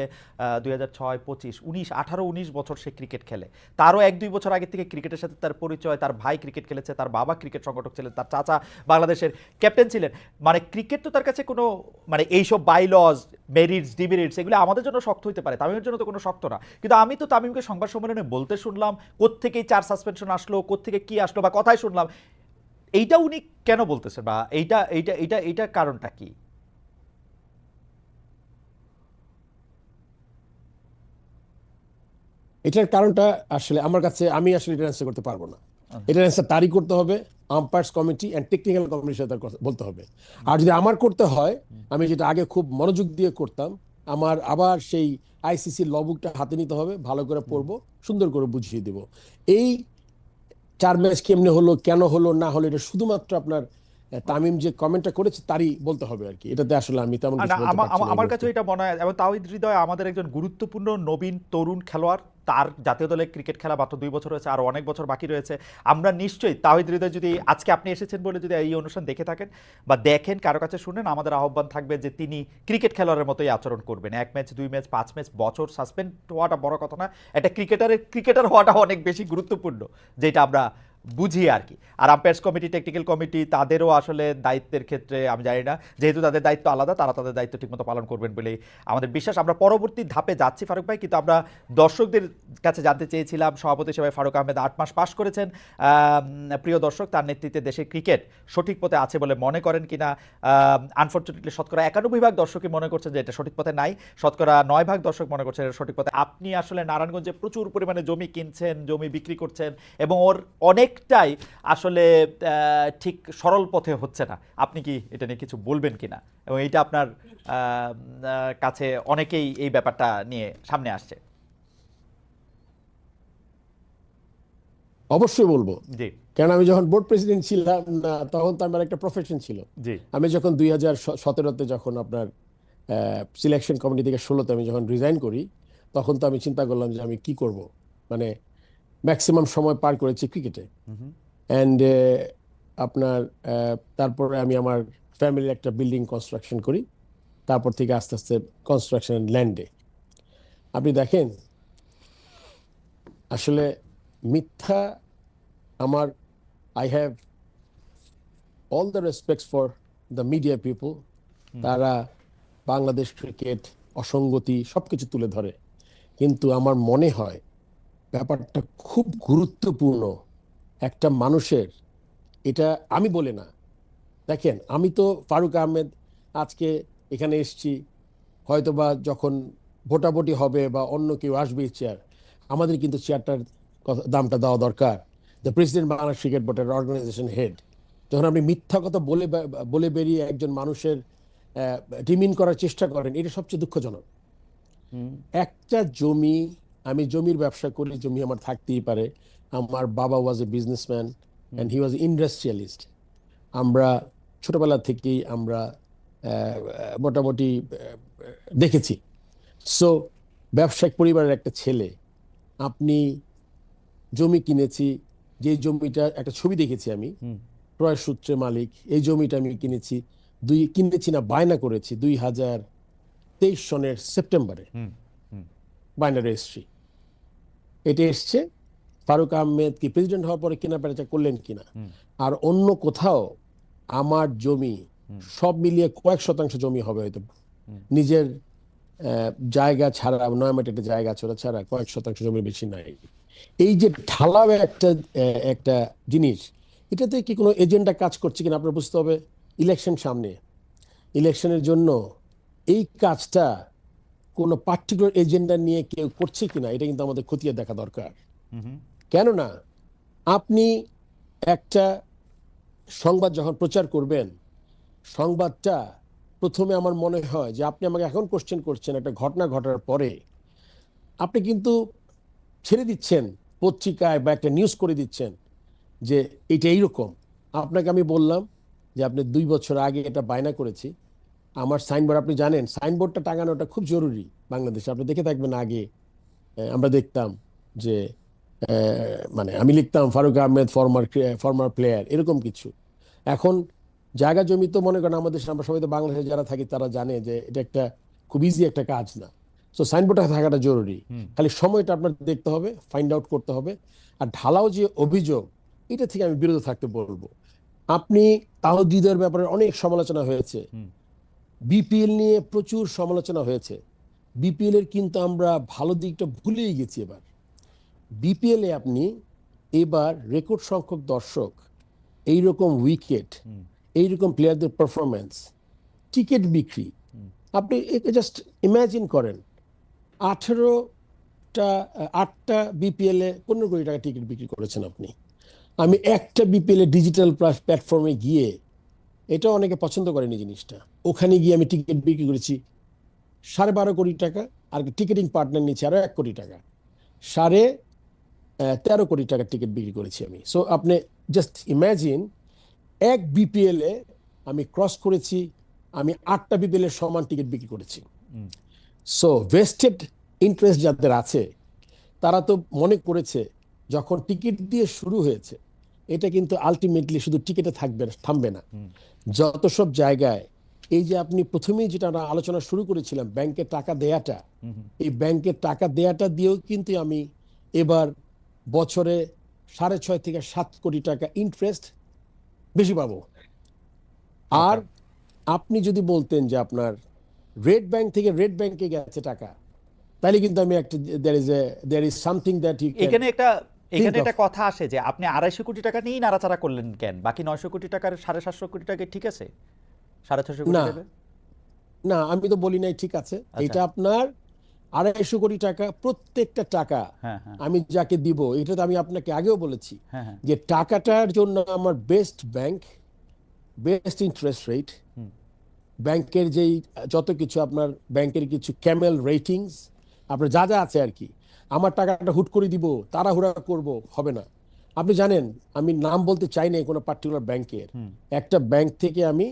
2006, 25, 19, 18, 19 বছর সে ক্রিকেট খেলে। তারও 1-2 বছর আগে থেকে ক্রিকেটের সাথে তার পরিচয়, তার ভাই ক্রিকেট খেলেছে, তার বাবা ক্রিকেট সংগঠক ছিলেন, তার চাচা বাংলাদেশের ক্যাপ্টেন ছিলেন। মানে ক্রিকেট তো তার কাছে কোনো, মানে এইসব বাইলজ, মেরিটস, ডিমেরিটস, এগুলো আমাদের জন্য শক্ত হইতে পারে, তামিমের জন্য তো কোনো শক্ত না। কিন্তু আমি তো তামিমকে সংবাদ সম্মেলনে বলতে শুনলাম কোত্থেকেই 4 সাসপেনশন আসলো, কোত্থেকে কি আসলো, বা কথাই শুনলাম, এইটা উনি কেন বলতেছেন, বা এইটা কারণটা কি? এটার কারণটা আসলে আমার কাছে, আমি আসলে এটা অ্যান্সার করতে পারবো না। এটার অ্যান্সার তারই করতে হবে, আম্পায়ার্স কমিটি অ্যান্ড টেকনিক্যাল কমিটির সাথে বলতে হবে। আর যদি আমার করতে হয়, আমি যেটা আগে খুব মনোযোগ দিয়ে করতাম, আমার আবার সেই আইসিসির ল বুকটা হাতে নিতে হবে, ভালো করে পড়বো, সুন্দর করে বুঝিয়ে দেব এই 4 ম্যাচ কেমনে হলো, কেন হলো না হলো, এটা শুধুমাত্র আপনার তামিম যে কমেন্টটা করেছে তারই বলতে হবে আর কি। এটাতে আসলে আমি তেমন কিছু বলতে পারছি না। আমার কাছে এটা মনে হয়, এবং তাহিদ হৃদয় আমাদের একজন গুরুত্বপূর্ণ নবীন তরুণ খেলোয়াড়, তার জাতীয় দলে ক্রিকেট খেলা মাত্র 2 বছর হয়েছে, আর অনেক বছর বাকি রয়েছে। আমরা নিশ্চয়ই তাহিদ হৃদয়, যদি আজকে আপনি এসেছেন বলে যদি এই অনুষ্ঠান দেখে থাকেন বা দেখেন, কারো কাছে শুনেন, আমাদের আহ্বান থাকবে যে তিনি ক্রিকেট খেলোয়াড়ের মতোই আচরণ করবেন। 1 ম্যাচ, 2 ম্যাচ, 5 ম্যাচ, বছর সাসপেন্ড হওয়াটা বড় কথা না, একটা ক্রিকেটার হওয়াটা অনেক বেশি গুরুত্বপূর্ণ, যেটা আমরা বুঝি আর কি। আর আম্পায়ার্স কমিটি, টেকনিক্যাল কমিটি, তাদেরও আসলে দায়িত্বের ক্ষেত্রে আমি জানি না, যেহেতু তাদের দায়িত্ব আলাদা, তারা তাদের দায়িত্ব ঠিকমতো পালন করবেন বলেই আমাদের বিশ্বাস। আমরা পরবর্তী ধাপে যাচ্ছি ফারুক ভাই, কিন্তু আমরা দর্শকদের কাছে জানতে চেয়েছিলাম, সভাপতি হিসেবে ফারুক আহমেদ 8 মাস পাশ করেছেন। প্রিয় দর্শক, তার নেতৃত্বে দেশের ক্রিকেট সঠিক পথে আছে বলে মনে করেন কিনা? আনফর্চুনেটলি শতকরা 91% দর্শকই মনে করছেন যে এটা সঠিক পথে নাই, শতকরা 9% দর্শক মনে করছেন এটা সঠিক পথে। আপনি আসলে নারায়ণগঞ্জে প্রচুর পরিমাণে জমি কিনছেন, জমি বিক্রি করছেন, এবং ওর অনেকটাই আসলে ঠিক সরল পথে হচ্ছে না। আপনি কি এটা নিয়ে কিছু বলবেন কিনা, এবং এইটা আপনার কাছে অনেকেই এই ব্যাপারটা নিয়ে সামনে আসছে? অবশ্যই বলবো, জি কারণ আমি যখন বোর্ড প্রেসিডেন্ট ছিলাম না, তখন তো আমার একটা প্রফেশন ছিল। জি আমি যখন 2017-তে যখন আপনার সিলেকশন কমিটি থেকে 16-তে আমি যখন রিজাইন করি, তখন তো আমি চিন্তা করলাম যে আমি কি করব। মানে ম্যাক্সিমাম সময় পার করেছি ক্রিকেটে। অ্যান্ড আপনার তারপরে আমি আমার ফ্যামিলির একটা বিল্ডিং কনস্ট্রাকশন করি, তারপর থেকে আস্তে আস্তে কনস্ট্রাকশন ল্যান্ডে। আপনি দেখেন আসলে মিথ্যা, আমার I have all the respects for the media people, তারা বাংলাদেশ ক্রিকেট অসঙ্গতি সবকিছু তুলে ধরে, কিন্তু আমার মনে হয় ব্যাপারটা খুব গুরুত্বপূর্ণ একটা মানুষের। এটা আমি বলে না, দেখেন আমি তো ফারুক আহমেদ আজকে এখানে এসছি, হয়তোবা যখন ভোটাভুটি হবে বা অন্য কেউ আসবে চেয়ার, আমাদের কিন্তু চেয়ারটার দামটা দেওয়া দরকার। দ্য প্রেসিডেন্ট বাংলাদেশ ক্রিকেট বোর্ডের অর্গানাইজেশন হেড, যখন আপনি মিথ্যা কথা বলে বেরিয়ে একজন মানুষের ডিমিন করার চেষ্টা করেন, এটা সবচেয়ে দুঃখজনক। একটা জমি, আমি জমির ব্যবসা করি, জমি আমার থাকতেই পারে। আমার বাবা was a businessman and he was industrialist. আমরা ছোটবেলা থেকেই আমরা মোটামুটি দেখেছি। সো ব্যবসায়িক পরিবারের একটা ছেলে, আপনি জমি কিনেছি, যে জমিটা একটা ছবি দেখেছি আমি, ক্রয় সূত্রে মালিক, এই জমিটা আমি কিনেছি না বায়না করেছি 2023 সনের সেপ্টেম্বরে, বায়না রেজিস্ট্রি এটা এসছে। ফারুক আহমেদ কি প্রেসিডেন্ট হওয়ার পরে কেনা বেচা করলেন কিনা, আর অন্য কোথাও আমার জমি সব মিলিয়ে কয়েক শতাংশ জমি হবে হয়তো, নিজের জায়গা ছাড়া, নয়ামেট একটা জায়গা ছোড়া ছাড়া কয়েক শতাংশ জমি বেশি নাই। এই যে ঢালাও একটা জিনিস, এটাতে কি কোনো এজেন্ডা কাজ করছে কিনা আপনার বুঝতে হবে। ইলেকশন সামনে, ইলেকশনের জন্য এই কাজটা কোনো পার্টিকুলার এজেন্ডা নিয়ে কেউ করছে কিনা এটা কিন্তু আমাদের খতিয়ে দেখা দরকার। কেননা আপনি একটা সংবাদ যখন প্রচার করবেন, সংবাদটা প্রথমে আমার মনে হয় যে আপনি আমাকে এখন কোশ্চেন করছেন একটা ঘটনা ঘটার পরে, আপনি কিন্তু ছেড়ে দিচ্ছেন পত্রিকায় বা একটা নিউজ করে দিচ্ছেন যে এটা এইরকম। আপনাকে আমি বললাম যে আপনি 2 বছর আগে এটা বায়না করেছি, আমার সাইনবোর্ড, আপনি জানেন সাইনবোর্ডটা টাঙানোটা খুব জরুরি বাংলাদেশে, আপনি দেখে থাকবেন আগে আমরা দেখতাম যে মানে আমি লিখতাম ফারুক আহমেদ ফরমার প্লেয়ার, এরকম কিছু। এখন জায়গা জমি তো মনে করেন আমাদের, আমরা সবাই তো বাংলাদেশে যারা থাকি তারা জানে যে এটা একটা খুব ইজি একটা কাজ না। সো সাইনবোর্ডটা থাকাটা জরুরি, খালি সময়টা আপনার দেখতে হবে, ফাইন্ড আউট করতে হবে। আর ঢালাও যে অভিযোগ, এটা থেকে আমি বিরত থাকতে বলবো। আপনি তাওহীদের ব্যাপারে অনেক সমালোচনা হয়েছে, বিপিএল নিয়ে প্রচুর সমালোচনা হয়েছে। বিপিএল এর কিন্তু আমরা ভালো দিকটা ভুলেই গেছি এবার। বিপিএল এ আপনি এবার রেকর্ড সংখ্যক দর্শক, এইরকম উইকেট, এইরকম প্লেয়ারদের পারফরমেন্স, টিকিট বিক্রি, আপনি জাস্ট ইমাজিন করেন 8টা বিপিএল এ 15 কোটি টাকা টিকিট বিক্রি করেছেন আপনি। আমি একটা বিপিএল এ ডিজিটাল প্ল্যাটফর্মে গিয়ে, এটা অনেকে পছন্দ করেনি জিনিসটা, ওখানে গিয়ে আমি টিকিট বিক্রি করেছি 12.5 কোটি টাকা, আর টিকিটিং পার্টনার নিচ্ছে আরো 1 কোটি টাকা, 13.5 কোটি টাকার টিকিট বিক্রি করেছি আমি। সো আপনি জাস্ট ইমাজিন, এক বিপিএল এ আমি ক্রস করেছি, আমি 8টা বিপিএল এর সমান টিকিট বিক্রি করেছি। সো ভেস্টেড ইন্টারেস্ট যাদের আছে, তারা তো মনে করেছে যখন টিকিট দিয়ে শুরু হয়েছে, এটা কিন্তু আলটিমেটলি শুধু টিকিটে থামবে না। যত সব জায়গায়, এই যে আপনি প্রথমেই যেটা আমরা আলোচনা শুরু করেছিলাম ব্যাংকে টাকা দেয়াটা, এই ব্যাংকে টাকা দেয়াটা দিয়েও কিন্তু আমি এবার বছরে 6.5 থেকে 7 কোটি টাকা ইন্টারেস্ট বেশি পাবো। আর আপনি যদি বলতেন যে আপনার রেড ব্যাংক থেকে রেড ব্যাংকে গেছে টাকা, তাহলে কিন্তু আমি একটা there is something that you can এখানে একটা think of. কথা আসে যে আপনি 250 কোটি টাকা নিয়েই নাড়াচাড়া করলেন কেন? বাকি 900 কোটি টাকার 750 কোটি টাকা ঠিক আছে? 650 কোটি না টাকা? না, আমি তো বলি নাই ঠিক আছে। আচ্ছা। এটা আপনার 250 কোটি টাকা, প্রত্যেকটা টাকা হ্যাঁ, হ্যাঁ, আমি যাকে দিব, এটা তো আমি আপনাকে আগেও বলেছি হ্যাঁ, হ্যাঁ। যে টাকাটার জন্য আমার best bank, best interest rate, ব্যাংকের যেই যত কিছু আপনার ব্যাংকের কিছু ক্যামেল রেটিংস, আপনার যা যা আছে আর কি, আমার টাকাটা হুট করে দিব, তাড়াহুড়া করব, হবে না। আপনি জানেন আমি নাম বলতে চাই না কোনো পার্টিকুলার ব্যাংকের, একটা ব্যাংক থেকে আমি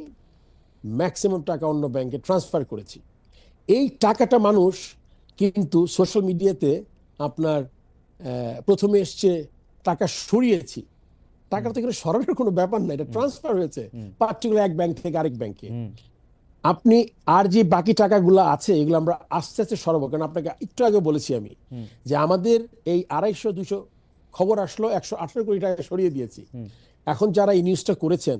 ম্যাক্সিমাম টাকা অন্য ব্যাংকে ট্রান্সফার করেছি। এই টাকাটা মানুষ কিন্তু সোশ্যাল মিডিয়াতে আপনার প্রথমে এসছে টাকা সরিয়েছি, টাকা তো এখানে সরানোর কোনো ব্যাপার না, এটা ট্রান্সফার হয়েছে পার্টিকুলার এক ব্যাংক থেকে আরেক ব্যাংকে। আপনি আর যে বাকি টাকাগুলো আছে এগুলো আমরা আস্তে আস্তে সরাবো, কারণ আপনাকে একটু আগে বলেছি আমি যে আমাদের এই 250-200 খবর আসলো 118 কোটি টাকা সরিয়ে দিয়েছি। এখন যারা এই নিউজটা করেছেন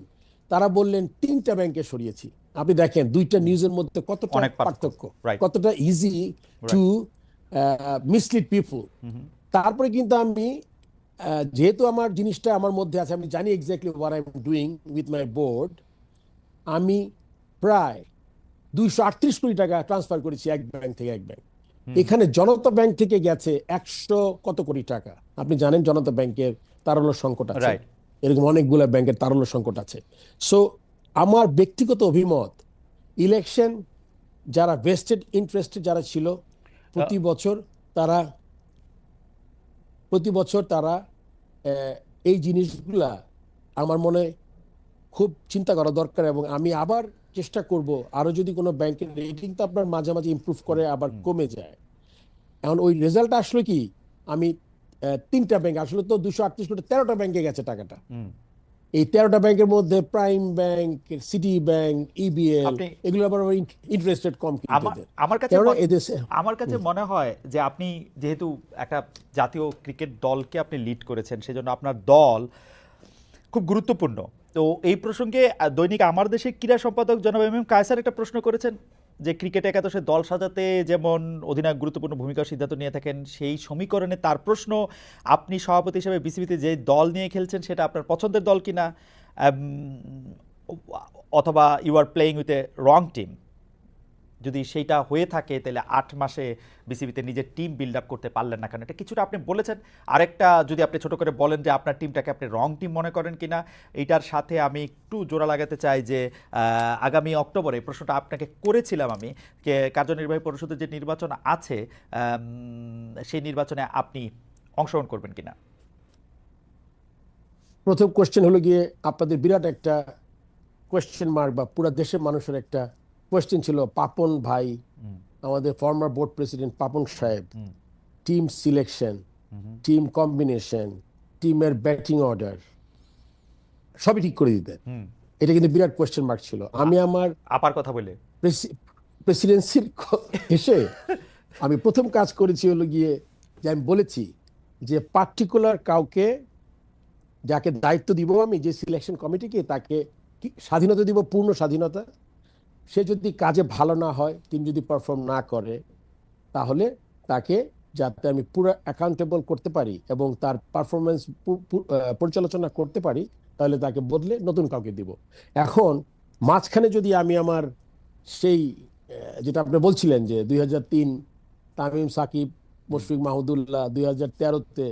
তারা বললেন 3টা ব্যাংকে সরিয়েছি। আপনি দেখেন 2টা নিউজের মধ্যে কতটা অনেক পার্থক্য। পার্থক্য, Right. কতটা ইজি টু মিসলিড পিপল। তারপরে কিন্তু আমি যেহেতু আমার জিনিসটা আমার মধ্যে আছে, আমি জানি exactly what I am doing with my board, আমি প্রায় 238 কোটি টাকা ট্রান্সফার করেছি এক ব্যাংক থেকে এক ব্যাংক। এখানে জনতা ব্যাংক থেকে গেছে 100 কত কোটি টাকা। আপনি জানেন জনতা ব্যাংকের তারল্য সংকট আছে, Right. এরকম অনেকগুলো ব্যাংকের তারল্য সংকট আছে। সো আমার ব্যক্তিগত অভিমত, ইলেকশন যারা ভেস্টেড ইন্টারেস্টেড যারা ছিল, প্রতি বছর তারা এই জিনিসগুলা আমার মনে খুব চিন্তা করা দরকার, এবং আমি আবার চেষ্টা করব আরো যদি কোনো ব্যাংকের রেটিং তো আপনার মাঝে মাঝে ইমপ্রুভ করে আবার কমে যায়। এখন ওই রেজাল্ট আসলো কি, আমি 3টা ব্যাংক, আসলে তো 238 কোটি 13টা ব্যাংকে গেছে টাকাটা। এই 13টা ব্যাংকের মধ্যে prime bank, city bank, EBL, আপনি এগুলো আবার ইন্টারেস্ট রেট কম কিন্তু আমার এদের, আমার কাছে কেননা এদেশে আমার কাছে মনে হয় যে আপনি যেহেতু একটা জাতীয় ক্রিকেট দলকে আপনি লিড করেছেন, সেজন্য আপনার দল খুব গুরুত্বপূর্ণ। তো এই প্রসঙ্গে দৈনিক আমার দেশের ক্রীড়া সম্পাদক জনাব এম এম কায়সার একটা প্রশ্ন করেছেন যে ক্রিকেট একাদশে দল সাজাতে যেমন অধিনায়ক গুরুত্বপূর্ণ ভূমিকা ও সিদ্ধান্ত নিয়ে থাকেন, সেই সমীকরণে তার প্রশ্ন, আপনি সভাপতি হিসেবে বিসিবিতে যে দল নিয়ে খেলছেন সেটা আপনার পছন্দের দল কিনা, অথবা you are playing with a wrong team. যদি সেইটা হয়ে থাকে তাহলে 8 মাসে বিসিবিতে নিজের টিম বিল্ড আপ করতে পারলেন না কেন? এটা কিছুটা আপনি বলেছেন। আরেকটা যদি আপনি ছোট করে বলেন যে আপনার টিমটাকে আপনি রং টিম মনে করেন কিনা। এইটার সাথে আমি একটু জোড়া লাগাতে চাই যে আগামী অক্টোবরে, প্রশ্নটা আপনাকে করেছিলাম আমি, কার্যনির্বাহী পরিষদের যে নির্বাচন আছে সেই নির্বাচনে আপনি অংশগ্রহণ করবেন কিনা। প্রথম কোশ্চেন হলো গিয়ে আপনাদের বিরাট একটা কোয়েশ্চেন মার্ক, বা পুরো দেশের মানুষের একটা কোয়েশ্চেন ছিল, পাপন ভাই, আমাদের ফর্মার বোর্ড প্রেসিডেন্ট পাপন সাহেব, টিম সিলেকশন, টিম কম্বিনেশন, টিমের ব্যাটিং অর্ডার সবই ঠিক করে দিতেন। এটা কিন্তু বিরাট কোয়েশ্চেন মার্ক ছিল। আমি আমার আপার কথা বলে প্রেসিডেন্সির এসে আমি প্রথম কাজ করেছি হলো গিয়ে যে আমি বলেছি যে পার্টিকুলার কাউকে যাকে দায়িত্ব দিব আমি, যে সিলেকশন কমিটিকে, তাকে স্বাধীনতা দিব, পূর্ণ স্বাধীনতা। সে যদি কাজে ভালো না হয়, টিম যদি পারফর্ম না করে, তাহলে তাকে যাতে আমি পুরো অ্যাকাউন্টেবল করতে পারি এবং তার পারফরমেন্স পর্যালোচনা করতে পারি, তাহলে তাকে বদলে নতুন কাউকে দিব। এখন মাঝখানে যদি আমি আমার সেই যেটা আপনি বলছিলেন যে 2003 তামিম সাকিব, মুশফিক মাহমুদুল্লাহ, 2013-তে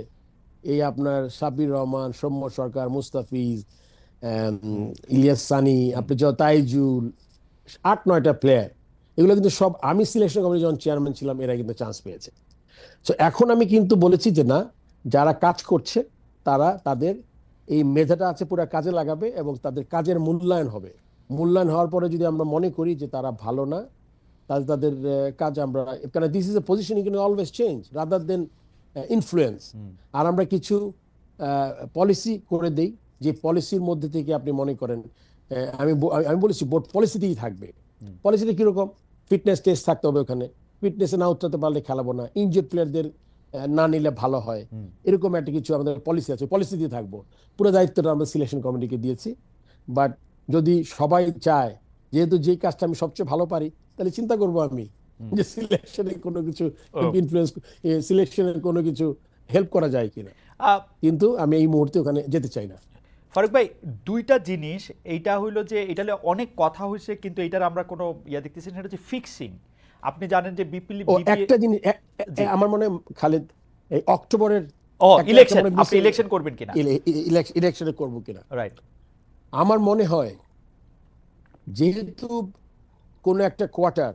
এই আপনার সাব্বির রহমান, সৌম্য সরকার, মুস্তাফিজ, ইলিয়াস সানি, আপনি তাইজুল, 8-9টা প্লেয়ার, এগুলো কিন্তু সব আমি সিলেকশন কমিটি যখন চেয়ারম্যান ছিলাম এরা কিন্তু চান্স পেয়েছে। তো এখন আমি কিন্তু বলেছি যে না, যারা কাজ করছে তারা তাদের এই মেধাটা আছে পুরো কাজে লাগাবে এবং তাদের কাজের মূল্যায়ন হবে। মূল্যায়ন হওয়ার পরে যদি আমরা মনে করি যে তারা ভালো না, তাহলে তাদের কাজ আমরা, কারণ this is a position you can always change rather than influence. আর আমরা কিছু পলিসি করে দেই, যে পলিসির মধ্যে থেকে আপনি মনে করেন, আমি বলেছি বোর্ড পলিসিতেই থাকবে। পলিসিটা কিরকম, ফিটনেস টেস্ট থাকতে হবে ওখানে, ফিটনেসে না উঠতে পারলে খেলাবো না, ইনজুর্ড প্লেয়ারদের না নিলে ভালো হয়, এরকম একটা কিছু আমাদের পলিসি আছে, পলিসিতে থাকবো। পুরো দায়িত্বটা আমরা সিলেকশন কমিটিকে দিয়েছি। বাট যদি সবাই চায়, যেহেতু যে কাজটা আমি সবচেয়ে ভালো পারি, তাহলে চিন্তা করবো আমি যে সিলেকশনে কোনো কিছু ইনফ্লুয়েন্স, সিলেকশনের কোনো কিছু হেল্প করা যায় কিনা, কিন্তু আমি এই মুহূর্তে ওখানে যেতে চাই না। ফারুক ভাই, দুইটা জিনিস, এইটা হইলো যে এটা অনেক কথা হয়েছে কিন্তু এটার আমরা কোনো দেখতেছি না, সেটা হচ্ছে ফিক্সিং। আপনি জানেন যে একটা জিনিস আমার মনে হয় খালেদ, এই অক্টোবরের ইলেকশন, আপনি ইলেকশন করবেন কিনা, ইলেকশনে করবো কিনা, রাইট। আমার মনে হয় যেহেতু কোনো একটা কোয়ার্টার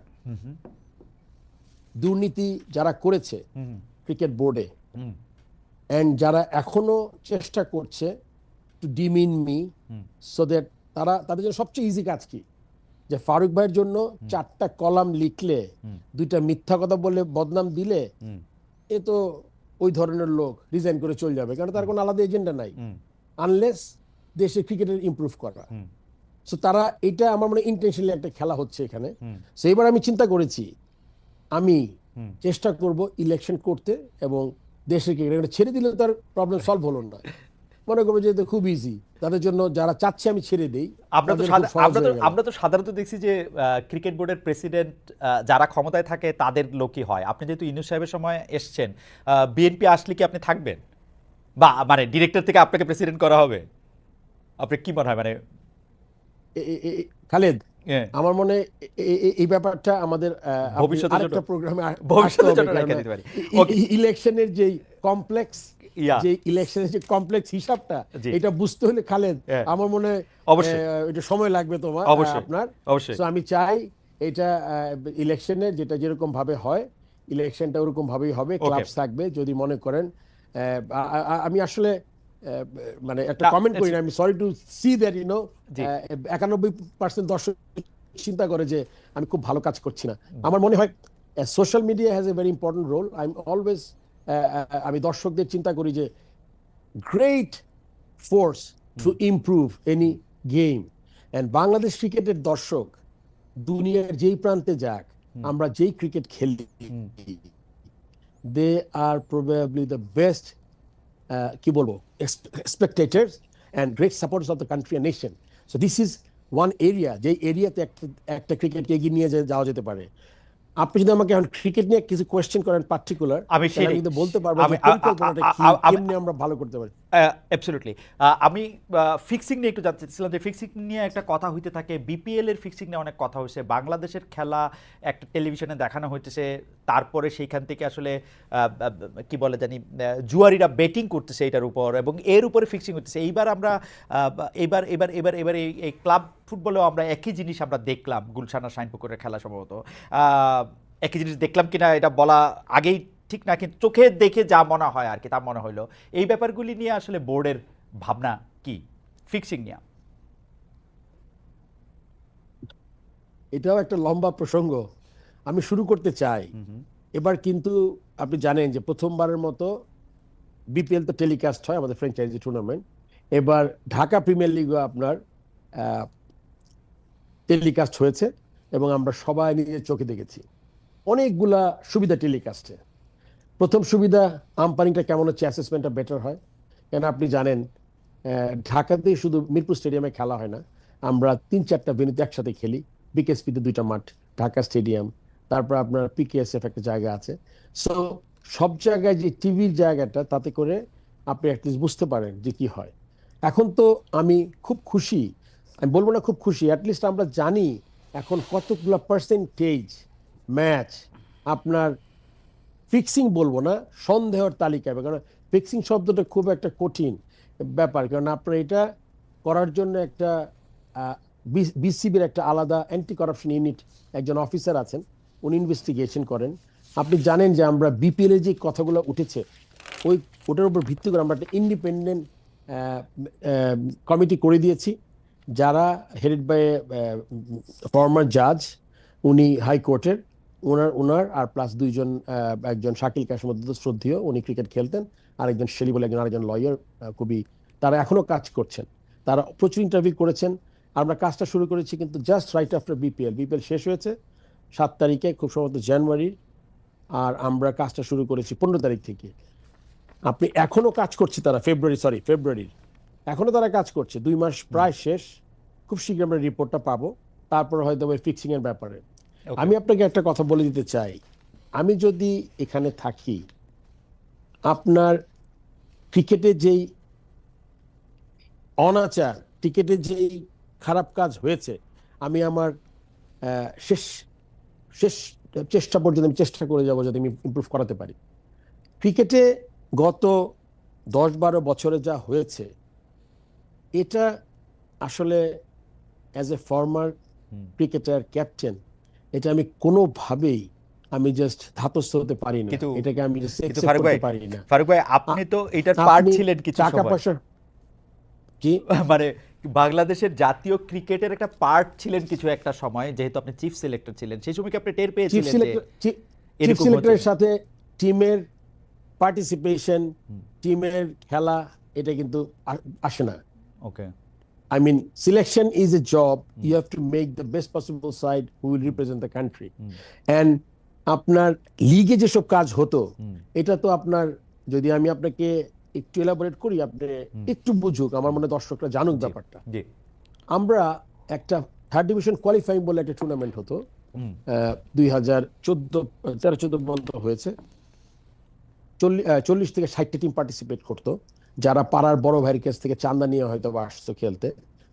দুর্নীতি যারা করেছে ক্রিকেট বোর্ডে, এন্ড যারা এখনো চেষ্টা করছে to demean me, so that তাদের জন্য সবচেয়ে ইজি কাজ কি, যে ফারুক ভাইয়ের জন্য 4টা কলাম লিখলে, 2টা মিথ্যা কথা বলে বদনাম দিলে, এ তো ওই ধরনের লোক রিজাইন করে চলে যাবে, কারণ তার কোনো আলাদা এজেন্ডা নাই, আনলেস দেশের ক্রিকেটের ইমপ্রুভ করা। সো তারা, এটা আমার মনে ইন্টেনশনালি একটা খেলা হচ্ছে এখানে। সো এবার আমি চিন্তা করেছি আমি চেষ্টা করব ইলেকশন করতে, এবং দেশের ক্রিকেট ছেড়ে দিলে তার প্রবলেম সলভ হলো না, মনে করবো যে এটা খুব ইজি তাদের জন্য, যারা চাচ্ছে আমি ছেড়ে দেই। আমরা তো সাধারণত দেখছি যে ক্রিকেট বোর্ডের প্রেসিডেন্ট যারা ক্ষমতায় থাকে তাদের লোকই হয়। আপনি যেহেতু ইউনূস সাহেবের সময় এসছেন, বিএনপি আসলে কি আপনি থাকবেন, বা মানে ডিরেক্টর থেকে আপনাকে প্রেসিডেন্ট করা হবে? আপনি কি মনে হয়, মানে খালেদ, আমার মনে এই ব্যাপারটা আমাদের আরেকটা প্রোগ্রামে ইলেকশনের যে কমপ্লেক্স, যে ইলেকশনের যে কমপ্লেক্স হিসাবটা, এটা বুঝতে হলে খালেদ আমার মনে এটা সময় লাগবে তোমার, আপনার। তো আমি চাই এটা ইলেকশনে যেটা যেরকম ভাবে হয়, ইলেকশনটা ওরকম ভাবেই হবে, ক্লাবস থাকবে। যদি মনে করেন, আমি আসলে মানে একটা না, কমেন্ট করি it's- না, আমি sorry to see that you know জি 91% দর্শক চিন্তা করে যে আমি খুব ভালো কাজ করছি না। আমার মনে হয় social media has a very important role. I am always, আমি দর্শকদের চিন্তা করি যে great force to improve any game. And Bangladesh ক্রিকেটের দর্শক দুনিয়ার যেই প্রান্তে যাক, আমরা যেই ক্রিকেট খেলি, দে আর প্রবাবলি দ্য বেস্ট কি বলবো spectators and great supporters of the country and nation. So this is one area, যে এরিয়াতে একটা ক্রিকেটকে এগিয়ে নিয়ে যাওয়া যেতে পারে। আপনি যদি আমাকে এখন ক্রিকেট নিয়ে কিছু কোয়েশ্চেন করেন পার্টিকুলার, আমি তাহলে আমি সেটাই কিন্তু বলতে পারবো আমি যে পরিকল্পনাটা কি, কেমনে আমরা ভালো করতে পারি। অ্যাবসলিউটলি। আমি ফিক্সিং নিয়ে একটু জানতে চাচ্ছিলাম যে ফিক্সিং নিয়ে একটা কথা হইতে থাকে, বিপিএল এর ফিক্সিং নিয়ে অনেক কথা হয়েছে, বাংলাদেশের খেলা একটা টেলিভিশনে দেখানো হইতেছে, তারপরে সেইখান থেকে আসলে কি বলে জানি জুয়ারিরা বেটিং করতেছে এটার উপর, এবং এর উপরে ফিক্সিং হচ্ছে। এইবার আমরা এবার এবার এবার এবার এই ক্লাব ফুটবলেও আমরা একই জিনিস আমরা দেখলাম, গুলশান আর শাইনপুকুরের খেলা সম্ভবত একই জিনিস দেখলাম কিনা এটা বলা আগেই ঠিক না, কিন্তু চোখে দেখে যা মনে হয় আর কি তা মনে হলো। এই ব্যাপারগুলি নিয়ে আসলে বোর্ডের ভাবনা কি ফিক্সিং নিয়ে? এটাও একটা লম্বা প্রসঙ্গ, আমি শুরু করতে চাই। এবার কিন্তু আপনি জানেন যে প্রথমবারের মতো বিপিএল তো টেলিকাস্ট হয়, আমাদের ফ্র্যাঞ্চাইজি টুর্নামেন্ট। এবার ঢাকা প্রিমিয়ার লিগও আপনার টেলিকাস্ট হয়েছে, এবং আমরা সবাই নিজের চোখে দেখেছি অনেকগুলা সুবিধা টেলিকাস্টে। প্রথম সুবিধা, আম্পায়ারিংটা কেমন হচ্ছে, অ্যাসেসমেন্টটা বেটার হয়। কেন আপনি জানেন ঢাকাতে শুধু মিরপুর স্টেডিয়ামে খেলা হয় না, আমরা 3-4টা ভেন্যুতে একসাথে খেলি। বিকেএসপিতে 2টা মাঠ, ঢাকা স্টেডিয়াম, তারপর আপনার পিকেএসএফ একটা জায়গা আছে। সো সব জায়গায় যে টিভির জায়গাটা, তাতে করে আপনি অ্যাটলিস্ট বুঝতে পারেন যে কি হয়। এখন তো আমি খুব খুশি, আমি বলবো না খুব খুশি, অ্যাটলিস্ট আমরা জানি এখন কতগুলো পার্সেন্টেজ ম্যাচ আপনার ফিক্সিং বলবো না, সন্দেহের তালিকায়। কারণ ফিক্সিং শব্দটা খুব একটা কঠিন ব্যাপার, কারণ আপনার এটা করার জন্য একটা বিসিবির একটা আলাদা অ্যান্টি করাপশন ইউনিট একজন অফিসার আছেন, উনি ইনভেস্টিগেশন করেন। আপনি জানেন যে আমরা বিপিএল এর যে কথাগুলো উঠেছে, ওটার উপর ভিত্তি করে আমরা একটা ইন্ডিপেন্ডেন্ট কমিটি করে দিয়েছি, যারা হেডেড বাই ফর্মার জাজ, উনি হাইকোর্টের, ওনার আর প্লাস দুইজন, একজন শাকিল কাশিমুদ্দিন শ্রদ্ধেয়, উনি ক্রিকেট খেলতেন, আর একজন শেলি বলে আরেকজন লয়ার, খুবই, তারা এখনো কাজ করছেন, তারা প্রচুর ইন্টারভিউ করেছেন। আমরা কাজটা শুরু করেছি কিন্তু জাস্ট রাইট আফটার বিপিএল শেষ হয়েছে 7 তারিখে, খুব সম্ভবত জানুয়ারির, আর আমরা কাজটা শুরু করেছি 15 তারিখ থেকে। আপনি এখনো কাজ করছে তারা, ফেব্রুয়ারির এখনো তারা কাজ করছে, 2 মাস প্রায় শেষ। খুব শীঘ্র আমরা রিপোর্টটা পাবো, তারপর হয়তো ওই ফিক্সিং এর ব্যাপারে আমি আপনাকে একটা কথা বলে দিতে চাই। আমি যদি এখানে থাকি, আপনার ক্রিকেটে যেই অনাচার, ক্রিকেটে যেই খারাপ কাজ হয়েছে, আমি আমার শেষ চেষ্টা পর্যন্ত আমি চেষ্টা করে যাবো যাতে আমি ইমপ্রুভ করাতে পারি। ক্রিকেটে গত 10-12 বছরে যা হয়েছে, এটা আসলে as a former cricketer, captain, এটা আমি কোনোভাবেই আমি জাস্ট ধাতস্থ হতে পারি না, এটাকে আমি ফারুক পারি না। ভাই আপনি তো এটার পার্ট ছিলেন কিছু টাকা পয়সা কি মানে বাংলাদেশের জাতীয় ক্রিকেটের একটা পার্ট ছিলেন কিছু একটা সময়, যেহেতু আপনি চিফ সিলেক্টর ছিলেন, সেই সময় কি আপনি টের পেয়েছিলেন যে চিফ সিলেক্টরের সাথে টিমের পার্টিসিপেশন, টিমের খেলা, এটা কিন্তু আসে না। ওকে, I mean, selection is a job. You have to make the best possible side who will represent the country. And আপনার লিগে যেসব কাজ হতো, এটা তো আপনার, যদি আমি আপনাকে একটু এলাবোরেট করি, আপনি একটু বুঝুক, আমার মনে দর্শকরা জানুক ব্যাপারটা। আমরা একটা 3rd ডিভিশন কোয়ালিফাইং বলে একটা টুর্নামেন্ট হতো, 2013-14 পর্যন্ত হয়েছে। 40 থেকে 60টা টিম পার্টিসিপেট করতো, যারা পাড়ার বড় ভাইয়ের কাছ থেকে চাঁদা নিয়ে হয়তো বা আসতো খেলতে,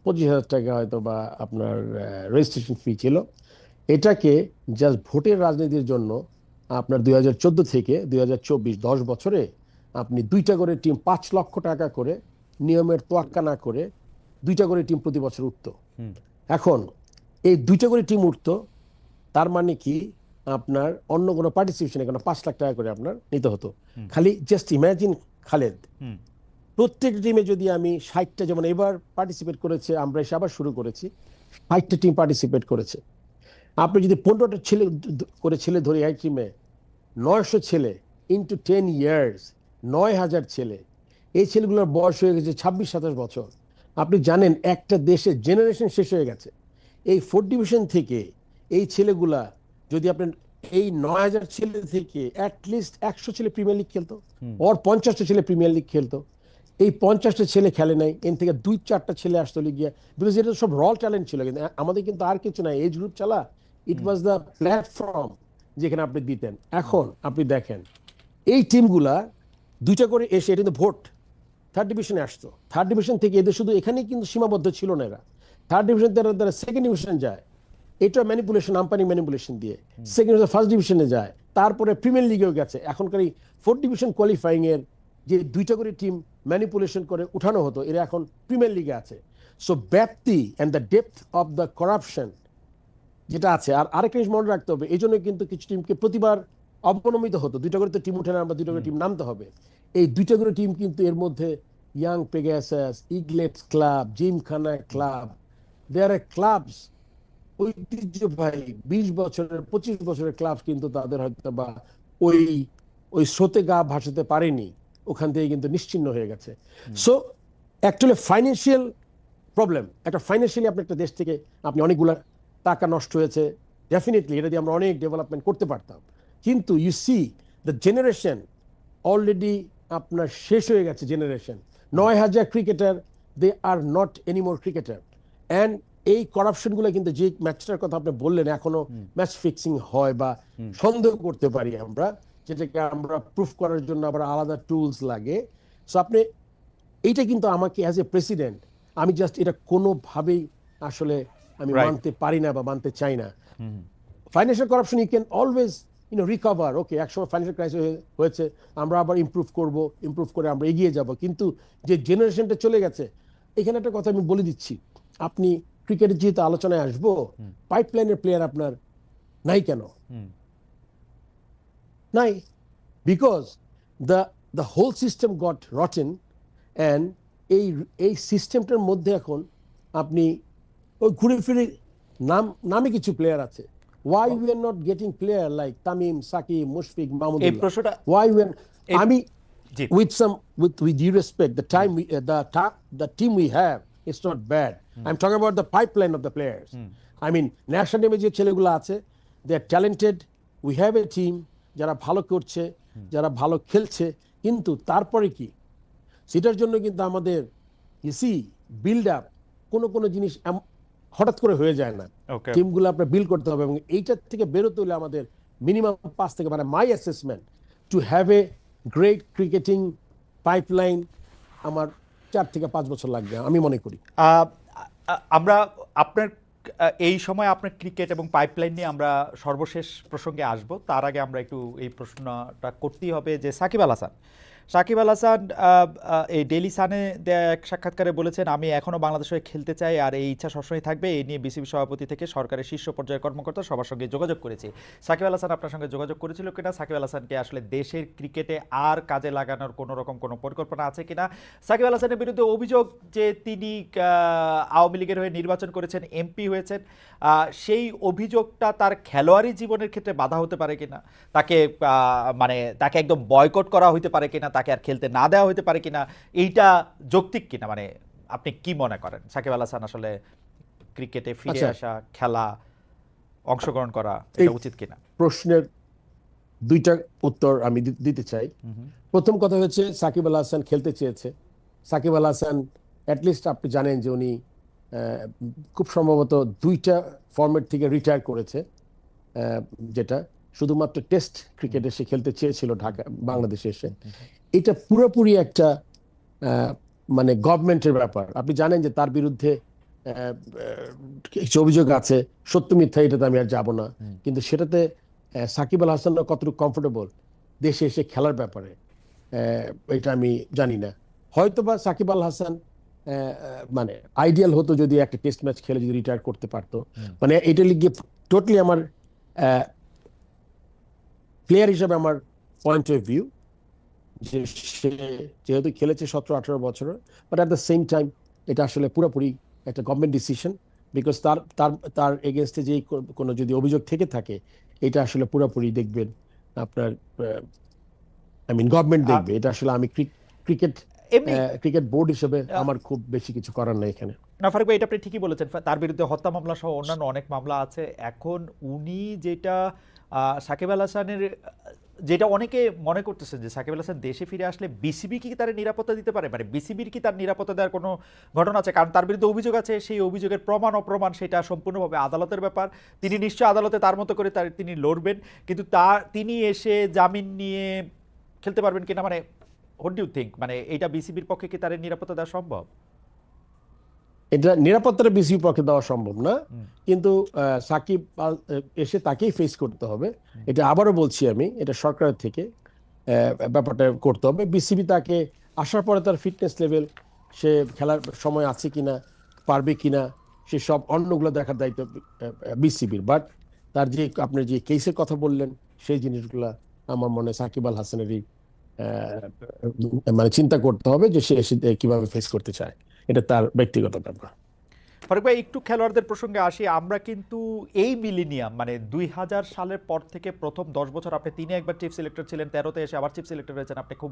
25,000 টাকা হয়তো বা আপনার রেজিস্ট্রেশন ফি ছিল। এটাকে জাস্ট ভোটের রাজনীতির জন্য আপনার 2014 থেকে 2024 10 বছরে আপনি 2টা করে টিম 5 লক্ষ টাকা করে নিয়মের তোয়াক্কা না করে 2টা করে টিম প্রতি বছর উঠতো। এখন এই 2টা করে টিম উঠতো, তার মানে কি আপনার অন্য কোনো পার্টিসিপেশন এখানে 5 লাখ টাকা করে আপনার নিতে হতো। খালি জাস্ট ইমাজিন খালেদ, প্রত্যেক টিমে যদি আমি 60টা, যেমন এবার পার্টিসিপেট করেছে, আমরা এসে আবার শুরু করেছি, 60টা টিম পার্টিসিপেট করেছে। আপনি যদি 15টা ছেলে ধরে এক টিমে, 900 ছেলে ইন্টু 10 ইয়ার্স, 9,000 ছেলে। এই ছেলেগুলোর বয়স হয়ে গেছে 26-27 বছর। আপনি জানেন একটা দেশে জেনারেশন শেষ হয়ে গেছে। এই 4th ডিভিশন থেকে এই ছেলেগুলা, যদি আপনার এই 9,000 ছেলে থেকে অ্যাটলিস্ট 100 ছেলে প্রিমিয়ার লিগ খেলতো, ওর 50টা ছেলে প্রিমিয়ার লিগ খেলতো। এই 50টা ছেলে খেলে নাই, এর থেকে 2-4টা ছেলে আসতো গিয়া, বিকজ এটা সব র ট্যালেন্ট ছিল। কিন্তু আমাদের কিন্তু আর কিছু নাই, এজ গ্রুপ চালা, ইট ওয়াজ দ্য প্ল্যাটফর্ম যেখানে আপনি দিতেন। এখন আপনি দেখেন এই টিমগুলা 2টা করে এসে, এটা কিন্তু ভোট, 3rd ডিভিশনে আসতো। 3rd ডিভিশন থেকে এদের শুধু এখানেই কিন্তু সীমাবদ্ধ ছিল না, এরা 3rd ডিভিশন তারা 2nd ডিভিশন যায়, এটা ম্যানিপুলেশন, আম্পায়ারিং ম্যানিপুলেশন দিয়ে 2nd ডিভিশন 1st ডিভিশনে যায়, তারপরে প্রিমিয়ার লিগেও গেছে। এখনকার এই 4th ডিভিশন কোয়ালিফাইং এর যে 2টা করে টিম ম্যানিপুলেশন করে উঠানো হতো, এরা এখন প্রিমিয়ার লিগে আছে। সো ব্যাপ্তি and the depth of the corruption যেটা আছে। আর আরেকটা জিনিস মনে রাখতে হবে, এই জন্য কিন্তু কিছু টিমকে প্রতিবার অবনমিত হতো, 2টা করে তো টিম উঠে না, আমরা 2টা করে টিম নামতে হবে। এই 2টা করে টিম কিন্তু এর মধ্যে young Pegasus, ইগলেটস club, gymkhana club, দেয়ার আর ক্লাবস, ঐতিহ্যবাহী 20 বছরের 25 বছরের ক্লাব, কিন্তু তাদের হয়তো বা ওই ওই স্রোতে গা ভাসাতে পারেনি, ওখান থেকে কিন্তু নিশ্চিহ্ন হয়ে গেছে। সো অ্যাকচুয়ালি ফাইন্যান্সিয়াল প্রবলেম, একটা ফাইন্যান্সিয়ালি আপনি একটা দেশ থেকে আপনি অনেকগুলো টাকা নষ্ট হয়েছে, ডেফিনেটলি এটা দিয়ে আমরা অনেক ডেভেলপমেন্ট করতে পারতাম। কিন্তু you see the generation already আপনার শেষ হয়ে গেছে। Generation 9,000 cricketer, they are not anymore cricketer. And এই করাপশনগুলো কিন্তু, যে ম্যাচটার কথা আপনি বললেন, এখনো ম্যাচ ফিক্সিং হয় বা সন্দেহ করতে পারি আমরা, যেটাকে আমরা প্রুফ করার জন্য আবার আলাদা টুলস লাগে। সো আপনি এইটা কিন্তু আমাকে অ্যাজ এ প্রেসিডেন্ট, আমি জাস্ট এটা কোনোভাবেই আসলে আমি মানতে পারি না বা মানতে চাই না। Financial corruption you can always recover. Okay, একসময় ফাইন্যান্সিয়াল ক্রাইসিস হয়েছে, আমরা আবার ইমপ্রুভ করে আমরা এগিয়ে যাব। কিন্তু যে জেনারেশনটা চলে গেছে, এখানে একটা কথা আমি বলে দিচ্ছি, আপনি ক্রিকেটের যেহেতু আলোচনায় আসবো, পাইপলাইনের প্লেয়ার আপনার নাই কেন? নাই, because the whole system got rotten. And এই সিস্টেমটার মধ্যে এখন আপনি ওই ঘুরে ফিরে নামে কিছু প্লেয়ার আছে। Why we are not getting player like Tamim, Saqib, Mushfiq, এই Mahmudullah? প্রশ্নটা Why we are, আমি জি with due respect, the time the team we have, it's not bad. I'm talking about the pipeline of the players. I mean, national টিমে যে ছেলেগুলো আছে, they are talented. We have a team যারা ভালো করছে, যারা ভালো খেলছে, কিন্তু তারপরে কি, সেটার জন্য কিন্তু আমাদের বিল্ড আপ কোনো জিনিস হঠাৎ করে হয়ে যায় না। ওকে টিমগুলো আপনার বিল্ড করতে হবে, এবং এইটার থেকে বেরোতে হলে আমাদের মিনিমাম 5 থেকে, মানে মাই assessment, to have a great cricketing pipeline, আমার 4 থেকে 5 বছর লাগবে আমি মনে করি। আমরা আপনার এই সময় আপনার ক্রিকেট এবং পাইপলাইন নিয়ে আমরা সর্বশেষ প্রসঙ্গে আসব। তার আগে আমরা একটু এই প্রশ্নটা করতেই হবে যে সাকিব আল হাসান এই ডেইলি সানে দেয়া এক সাক্ষাৎকারে বলেছেন, আমি এখনও বাংলাদেশে খেলতে চাই আর এই ইচ্ছা সবসময় থাকবে। এই নিয়ে বিসিবি সভাপতি থেকে সরকারের শীর্ষ পর্যায়ের কর্মকর্তা সবার সঙ্গে যোগাযোগ করেছি। সাকিব আল হাসান আপনার সঙ্গে যোগাযোগ করেছিল কিনা? সাকিব আল হাসানকে আসলে দেশের ক্রিকেটে আর কাজে লাগানোর কোনো রকম কোনো পরিকল্পনা আছে কিনা? সাকিব আল হাসানের বিরুদ্ধে অভিযোগ যে তিনি আওয়ামী লীগের হয়ে নির্বাচন করেছেন, এমপি হয়েছেন, সেই অভিযোগটা তার খেলোয়াড়ি জীবনের ক্ষেত্রে বাধা হতে পারে কিনা? তাকে একদম বয়কট করা হতে পারে কিনা? তাকে আর খেলতে না দেওয়া হতে পারে কিনা? এইটা যৌক্তিক কিনা? মানে আপনি কি মনে করেন সাকিব আল হাসান আসলে ক্রিকেটে ফিরে আসা, খেলা, অংশগ্রহণ করা এটা উচিত কিনা? প্রশ্নের 2টা উত্তর আমি দিতে চাই। প্রথম কথা হচ্ছে, সাকিব আল হাসান খেলতে চেয়েছে। সাকিব আল হাসান অ্যাটলিস্ট আপনি জানেন যে উনি খুব সম্ভবত 2টা ফরম্যাট থেকে রিটায়ার করেছে, যেটা শুধুমাত্র টেস্ট ক্রিকেটে সে খেলতে চেয়েছিল ঢাকা বাংলাদেশে এসে। এটা পুরোপুরি একটা মানে গভর্নমেন্টের ব্যাপার। আপনি জানেন যে তার বিরুদ্ধে কিছু অভিযোগ আছে, সত্য মিথ্যা এটাতে আমি আর যাব না, কিন্তু সেটাতে সাকিব আল হাসান কতটুকু কমফোর্টেবল দেশে এসে খেলার ব্যাপারে এটা আমি জানি না। হয়তোবা সাকিব আল হাসান মানে আইডিয়াল হতো যদি একটা টেস্ট ম্যাচ খেলে যদি রিটায়ার করতে পারতো। মানে এটা লিগে টোটালি আমার প্লেয়ার হিসাবে আমার পয়েন্ট অফ ভিউ, যে সে যেহেতু খেলেছে 17-18 বছর, but at the same time এটা আসলে পুরোপুরি একটা গভর্নমেন্ট ডিসিশন, বিকজ তার তার তার এগেনস্টে যে কোনো যদি অভিযোগ থেকে থাকে, এটা আসলে পুরোপুরি দেখবেন আপনার, আই মিন গভর্নমেন্ট আহ, দেখবে এটা। আসলে আমি ক্রিকেট এমনি ক্রিকেট বোর্ড হিসেবে আমার খুব বেশি কিছু করার নেই এখানে। না ফারুক ভাই, এটা আপনি ঠিকই বলেছেন। তার বিরুদ্ধে হত্যা মামলা সহ অন্যান্য অনেক মামলা আছে। এখন উনি যেটা সাকিব আল হাসানের, যেটা অনেকে মনে করতেছে যে সাকিব আল হাসান দেশে ফিরে আসলে বিসিবি কি তার নিরাপত্তা দিতে পারে, মানে বিসিবির কি তার নিরাপত্তা দেওয়ার কোনো ঘটনা আছে? কারণ তার বিরুদ্ধে অভিযোগ আছে, সেই অভিযোগের প্রমাণ অপ্রমাণ সেটা সম্পূর্ণভাবে আদালতের ব্যাপার। তিনি নিশ্চয়ই আদালতে তার মতো করে তিনি লড়বেন, কিন্তু তিনি এসে জামিন নিয়ে খেলতে পারবেন কিনা, মানে হোয়াট ডু ইউ থিঙ্ক, মানে এইটা বিসিবির পক্ষে কি তার নিরাপত্তা দেওয়া সম্ভব? এটা নিরাপত্তাটা বিসিবির পক্ষে দেওয়া সম্ভব না, কিন্তু সাকিব এসে তাকেই ফেস করতে হবে। এটা আবারও বলছি আমি, এটা সরকারের থেকে ব্যাপারটা করতে হবে। বিসিবি তাকে আসার পরে তার ফিটনেস লেভেল, সে খেলার সময় আছে কিনা, পারবে কিনা, সে সব অন্যগুলো দেখার দায়িত্ব বিসিবির। বাট তার যে আপনি যে কেসের কথা বললেন, সেই জিনিসগুলা আমার মনে হয় সাকিব আল হাসানেরই মানে চিন্তা করতে হবে যে সে এসে কিভাবে ফেস করতে চায়। এটা তার ব্যক্তিগত ব্যাপার। ফারুক ভাই, একটু খেলোয়াড়দের প্রসঙ্গে আসি। আমরা কিন্তু এই মিলিনিয়াম, মানে 2000 সালের পর থেকে প্রথম 10 বছর তিনি একবার চিফ সিলেক্টর ছিলেন, 13তে এসে আবার চিফ সিলেক্টর হয়েছেন। আপনি খুব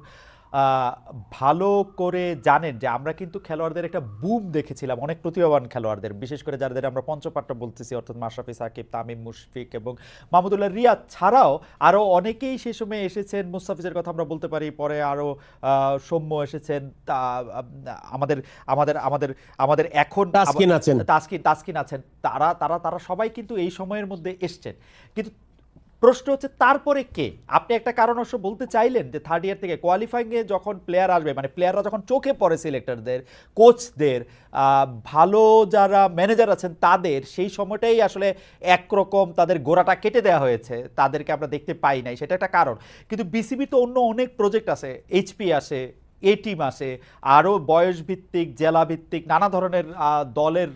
ভালো করে জানেন যে আমরা কিন্তু খেলোয়াড়দের একটা বুম দেখেছিলাম, অনেক প্রতিভাবান খেলোয়াড়দের, বিশেষ করে যাদের আমরা পঞ্চপাট্টা বলতেছি, অর্থাৎ মাশরাফি, সাকিব, তামিম, মুশফিক এবং মাহমুদুল্লাহ রিয়াদ ছাড়াও আরও অনেকেই সে সময় এসেছেন। মুস্তাফিজের কথা আমরা বলতে পারি, পরে আরও সৌম্য এসেছেন, আমাদের আমাদের আমাদের আমাদের এখন তাসকিন আছেন। তাসকিন আছেন, তারা তারা তারা সবাই কিন্তু এই সময়ের মধ্যে এসছেন। কিন্তু প্রশ্ন হচ্ছে তারপরে কে? আপনি একটা কারণ অবশ্য বলতে চাইলেন যে থার্ড ইয়ার থেকে কোয়ালিফাইং এ যখন প্লেয়ার আসবে, মানে প্লেয়াররা যখন চোখে পড়ে সিলেক্টরদের, কোচদের, ভালো যারা ম্যানেজার আছেন তাদের, সেই সময়টাই আসলে একরকম তাদের গোড়াটা কেটে দেওয়া হয়েছে, তাদেরকে আমরা দেখতে পাই নাই, সেটা একটা কারণ। কিন্তু বিসিবি তো অন্য অনেক প্রজেক্ট আছে, এইচপি আসে, এ টিম আসে, আরও বয়স ভিত্তিক, জেলা ভিত্তিক নানা ধরনের দলের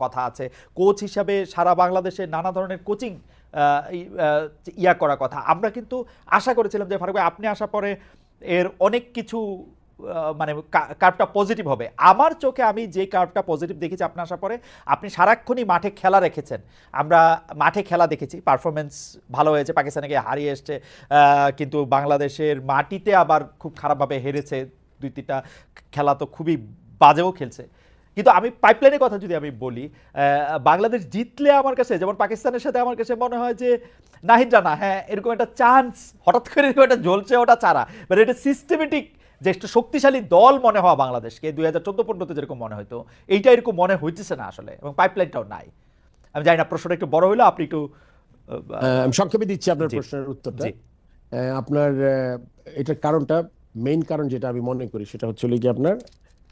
কথা আছে। কোচ হিসাবে সারা বাংলাদেশে নানা ধরনের কোচিং ইয়া করা কথা। আমরা কিন্তু আশা করেছিলাম যে ফারুক ভাই আপনি আসার পরে এর অনেক কিছু মানে কার্ভটা পজিটিভ হবে। আমার চোখে আমি যে কার্ভটা পজিটিভ দেখেছি আপনি আসার পরে, আপনি সারাক্ষণই মাঠে খেলা রেখেছেন। আমরা মাঠে খেলা দেখেছি, পারফরমেন্স ভালো হয়েছে, পাকিস্তানে গিয়ে হারিয়ে এসছে, কিন্তু বাংলাদেশের মাটিতে আবার খুব খারাপভাবে হেরেছে, 2-3টা খেলা তো খুবই বাজেও খেলছে। কিন্তু আমি পাইপলাইনের কথা যদি আমি বলি, বাংলাদেশ জিতলে আমার কাছে, যেমন পাকিস্তানের সাথে, আমার কাছে মনে হয় যে নাহিদ রানা, হ্যাঁ এরকম একটা চান্স হঠাৎ করে এরকম একটা জ্বলছে, ওটা ছাড়া মানে এটা সিস্টেমেটিক যে একটা শক্তিশালী দল মনে হওয়া বাংলাদেশকে 2014-15 যেরকম মনে হয়তো, এইটা এরকম মনে হইতেছে না আসলে, এবং পাইপলাইনটাও নাই। আমি জানি না, প্রশ্নটা একটু বড় হইলো, আপনি একটু আমি সংক্ষেপে দিচ্ছি আপনার জি প্রশ্নের উত্তরটা। জি আপনার এটার কারণটা, মেইন কারণ যেটা আমি মনে করি, সেটা হচ্ছে কি আপনার,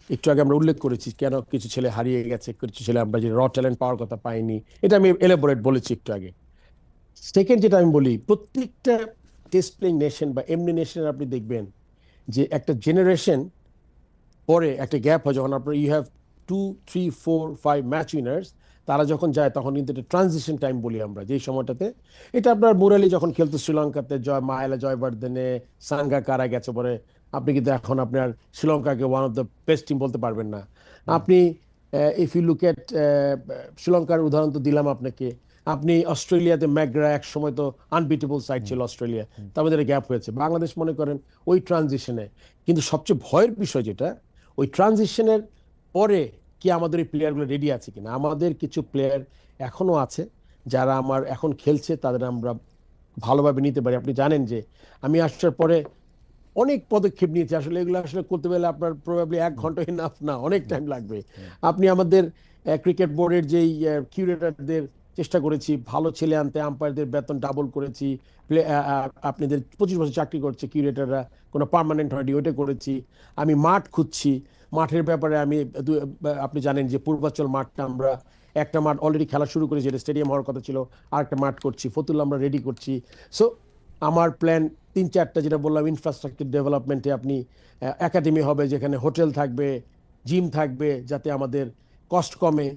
একটু আগে আমরা উল্লেখ করেছি কেন কিছু ছেলে হারিয়ে গেছে, কিছু ছেলে আমরা যে ট্যালেন্ট পাওয়ার কথা পাইনি, এটা আমি এলাবোরেট বলেছি একটু আগে। সেকেন্ড যেটা আমি বলি, প্রত্যেকটা টেস্ট প্লেইং নেশন বা এমনি নেশনের আপনি দেখবেন যে একটা জেনারেশন পরে একটা গ্যাপ হয়, যখন আপনার ইউ হ্যাভ 2, 3, 4, 5 ম্যাচ উইনার্স, তারা যখন যায় তখন কিন্তু এটা ট্রানজিশন টাইম বলি আমরা যেই সময়টাতে। এটা আপনার মুরালি যখন খেলতো শ্রীলঙ্কাতে, মাহেলা জয়বর্ধনে, সাঙ্গাকারা গেছে পরে, আপনি কিন্তু এখন আপনার শ্রীলঙ্কাকে one of the best team বলতে পারবেন না আপনি। ইফ ইউ লুক এট শ্রীলঙ্কার উদাহরণ তো দিলাম আপনাকে, আপনি অস্ট্রেলিয়াতে ম্যাকগ্রা এক সময় তো আনবিটেবল সাইড ছিল অস্ট্রেলিয়া, তার মধ্যে গ্যাপ হয়েছে। বাংলাদেশ মনে করেন ওই ট্রানজিশনে, কিন্তু সবচেয়ে ভয়ের বিষয় যেটা, ওই ট্রানজিশনের পরে কি আমাদের এই প্লেয়ারগুলো রেডি আছে কিনা। আমাদের কিছু প্লেয়ার এখনো আছে যারা আমার এখন খেলছে, তাদের আমরা ভালোভাবে নিতে পারি। আপনি জানেন যে আমি আসার পরে অনেক পদক্ষেপ নিয়েছি, আসলে এগুলো আসলে করতে পারলে আপনার প্রবাবলি 1 ঘন্টা ইনাফ না, অনেক টাইম লাগবে। আপনি আমাদের ক্রিকেট বোর্ডের যেই কিউরেটরদের চেষ্টা করেছি ভালো ছেলে আনতে, আম্পায়ারদের বেতন ডাবল করেছি, আপনাদের 25 বছর চাকরি করছে কিউরেটররা, কোনো পার্মানেন্ট হয়নি, ওইটা করেছি। আমি মাঠ খুঁজছি, মাঠের ব্যাপারে আমি আপনি জানেন যে পূর্বাচল মাঠটা আমরা একটা মাঠ অলরেডি খেলা শুরু করেছি, যেটা স্টেডিয়াম হওয়ার কথা ছিল, আরেকটা মাঠ করছি, ফতুল্লা আমরা রেডি করছি। সো আমার প্ল্যান 3-4টা, যেটা বললাম ইনফ্রাস্ট্রাকচার ডেভেলপমেন্টে, আপনি একাডেমি হবে যেখানে হোটেল থাকবে, জিম থাকবে, যাতে আমাদের কস্ট কমে,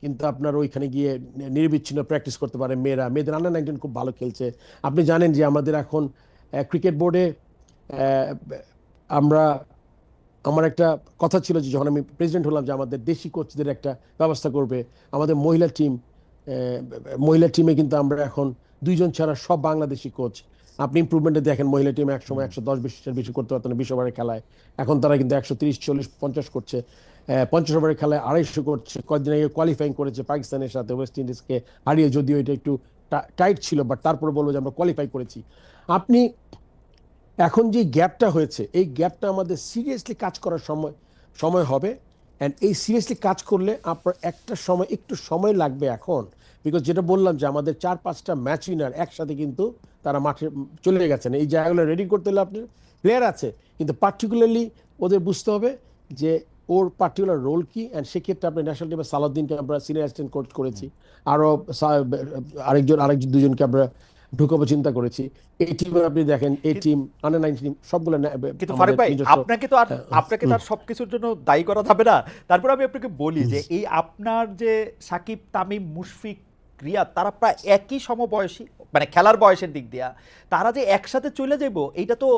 কিন্তু আপনার ওইখানে গিয়ে নির্বিচ্ছিন্ন প্র্যাকটিস করতে পারে মেয়েরা। মেয়েদের আন্ডার 19 খুব ভালো খেলছে। আপনি জানেন যে আমাদের এখন ক্রিকেট বোর্ডে আমরা আমার একটা কথা ছিল যে যখন আমি প্রেসিডেন্ট হলাম যে আমাদের দেশি কোচদের একটা ব্যবস্থা করবে। আমাদের মহিলা টিমে কিন্তু আমরা এখন 2 জন ছাড়া সব বাংলাদেশি কোচ। আপনি ইমপ্রুভমেন্টে দেখেন, মহিলা টিমে একসময় 110 বেশি করতে পারতো না 20 ওভারের খেলায়, এখন তারা কিন্তু 130, 40, 50 করছে। 50 ওভারের খেলায় 250 করছে। কয়েকদিন আগে কোয়ালিফাইং করেছে পাকিস্তানের সাথে, ওয়েস্ট ইন্ডিজকে হারিয়ে, যদিও এটা একটু টাইট ছিল, বাট তারপরে বলবো যে আমরা কোয়ালিফাই করেছি। আপনি এখন যে গ্যাপটা হয়েছে, এই গ্যাপটা আমাদের সিরিয়াসলি কাজ করার সময় হবে। অ্যান্ড এই সিরিয়াসলি কাজ করলে আপনার একটা সময় একটু সময় লাগবে এখন, বিকজ যেটা বললাম যে আমাদের 4-5টা ম্যাচ উইনার একসাথে কিন্তু তারা মাঠে চলে গেছেন। এই জায়গাগুলো রেডি করতে হলে আপনার প্লেয়ার আছে, কিন্তু পার্টিকুলারলি ওদের বুঝতে হবে যে ওর পার্টিকুলার রোল কি। অ্যান্ড সেক্ষেত্রে আপনি ন্যাশনাল টিমে সালাউদ্দিনকে আমরা সিনিয়র অ্যাসিস্ট্যান্ট কোচ করেছি, আরও আরেকজন দুজনকে আমরা ঢুকাবো চিন্তা করেছি। এই টিমে আপনি দেখেন, এই টিম আন্ডার 19 সবগুলো কিন্তু ফারুক ভাই, আপনাকে তো আর সবকিছুর জন্য দায়ী করা যাবে না। তারপর আমি আপনাকে বলি যে এই আপনার যে সাকিব, তামিম, মুশফিক, রিয়াদ, তারা প্রায় একই সমবয়সী, মানে খেলার বয়সের দিক দিয়া তারা যে একসাথে চলে যাবো, এইটা তো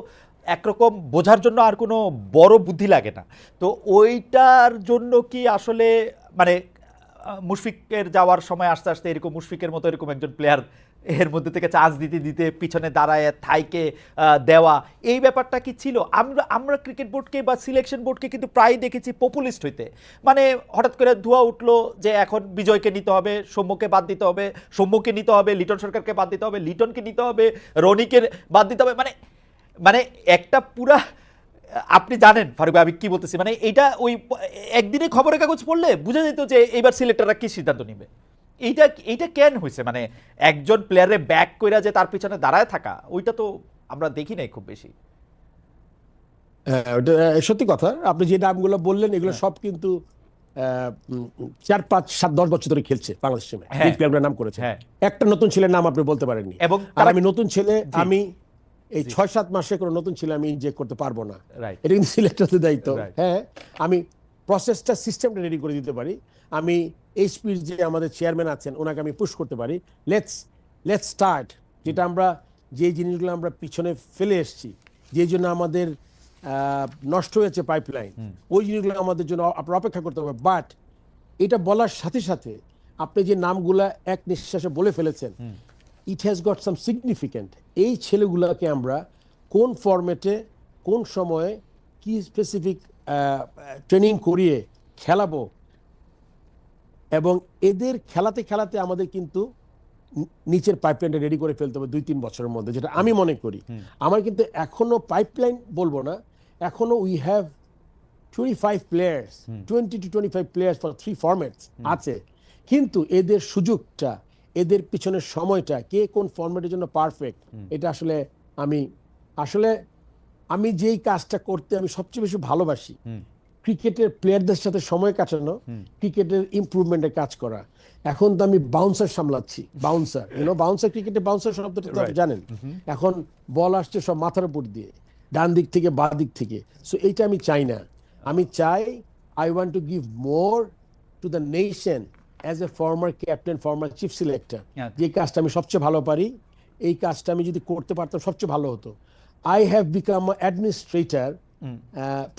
একরকম বোঝার জন্য আর কোনো বড় বুদ্ধি লাগে না। তো ওইটার জন্য কি আসলে মানে মুশফিকের যাওয়ার সময় আস্তে আস্তে এরকম মুশফিকের মতো এরকম একজন প্লেয়ার এর মধ্যে থেকে চার্জ দিতে দিতে পিছনে দাঁড়ায় থাইকে দেওয়া, এই ব্যাপারটা কি ছিল? আমরা ক্রিকেট বোর্ডকে বা সিলেকশন বোর্ডকে কিন্তু প্রায় দেখেছি পপুলিস্ট হইতে, মানে হঠাৎ করে ধোয়া উঠলো যে এখন বিজয়কে নিতে হবে, সৌম্যকে বাদ দিতে হবে, সৌম্যকে নিতে হবে, লিটন সরকারকে বাদ দিতে হবে, লিটনকে নিতে হবে, রনিকে বাদ দিতে হবে, মানে মানে একটা পুরা, আপনি জানেন ফারুক ভাই আমি কি বলতেছি, মানে এইটা ওই একদিনে খবরের কাগজ পড়লে বুঝা যেত যে এইবার সিলেক্টররা কি সিদ্ধান্ত নিবে। এইটা এইটা কেন হয়েছে? মানে একজন প্লেয়ারে ব্যাক কইরা যে তার পিছনে দাঁড়ায় থাকা, ওইটা তো আমরা দেখি নাই খুব বেশি। ওটা সত্যি কথা। আপনি যে নামগুলো বললেন এগুলো সব কিন্তু 4, 5, 7, 10 বছর ধরে খেলছে বাংলাদেশ টিমে, হ্যাঁ, এই প্লেয়ারগুলোর নাম করেছে। হ্যাঁ। একটা নতুন ছেলের নাম আপনি বলতে পারেননি। এবং আর তারা আমি নতুন ছেলে, জি। আমি এই জি। 6-7 মাসে কোনো নতুন ছেলে আমি ইনজেক্ট করতে পারবো না। রাইট। এটা কিন্তু সিলেক্টরদের দায়িত্ব। Right. হ্যাঁ, আমি প্রসেসটা, সিস্টেমটা রেডি করে দিতে পারি। আমি এইচপির যে আমাদের চেয়ারম্যান আছেন ওনাকে আমি পুশ করতে পারি, লেটস স্টার্ট। যেটা আমরা, যে জিনিসগুলো আমরা পিছনে ফেলে এসেছি, যে জন্য আমাদের নষ্ট হয়েছে পাইপলাইন, ওই জিনিসগুলো আমাদের জন্য আপনার অপেক্ষা করতে হবে। বাট এটা বলার সাথে সাথে আপনি যে নামগুলা এক নিঃশ্বাসে বলে ফেলেছেন, it has got some significant. এই ছেলেগুলোকে আমরা কোন ফরম্যাটে, কোন সময়ে, কি স্পেসিফিক ট্রেনিং করিয়ে খেলাবো, এবং এদের খেলাতে খেলাতে আমাদের কিন্তু নিচের পাইপলাইনটা রেডি করে ফেলতে হবে 2-3 বছরের মধ্যে, যেটা আমি মনে করি। আমার কিন্তু এখনো পাইপলাইন বলবো না, এখনো we have 25 players, 20 to 25 players for 3 formats আছে। কিন্তু এদের সুযোগটা, এদের পিছনের সময়টা, কে কোন ফরম্যাটের জন্য পারফেক্ট, এটা আসলে আমি যেই কাজটা করতে আমি সবচেয়ে বেশি ভালোবাসি, ক্রিকেটের প্লেয়ারদের সাথে সময় কাটানো, ক্রিকেটের ইমপ্রুভমেন্টের কাজ করা। এখন তো আমি বাউন্সার সামলাচ্ছি, বাউন্সার ক্রিকেটে বাউন্সার শব্দটা তো জানেন। এখন বল আসছে সব মাথার উপর দিয়ে, ডান দিক থেকে বাঁ দিক থেকে। সো এইটা আমি চাই না। আমি চাই, I want to give more to the nation as a former captain, former chief selector. যে কাজটা আমি সবচেয়ে ভালো পারি, এই কাজটা আমি যদি করতে পারতাম সবচেয়ে ভালো হতো। I have become an administrator.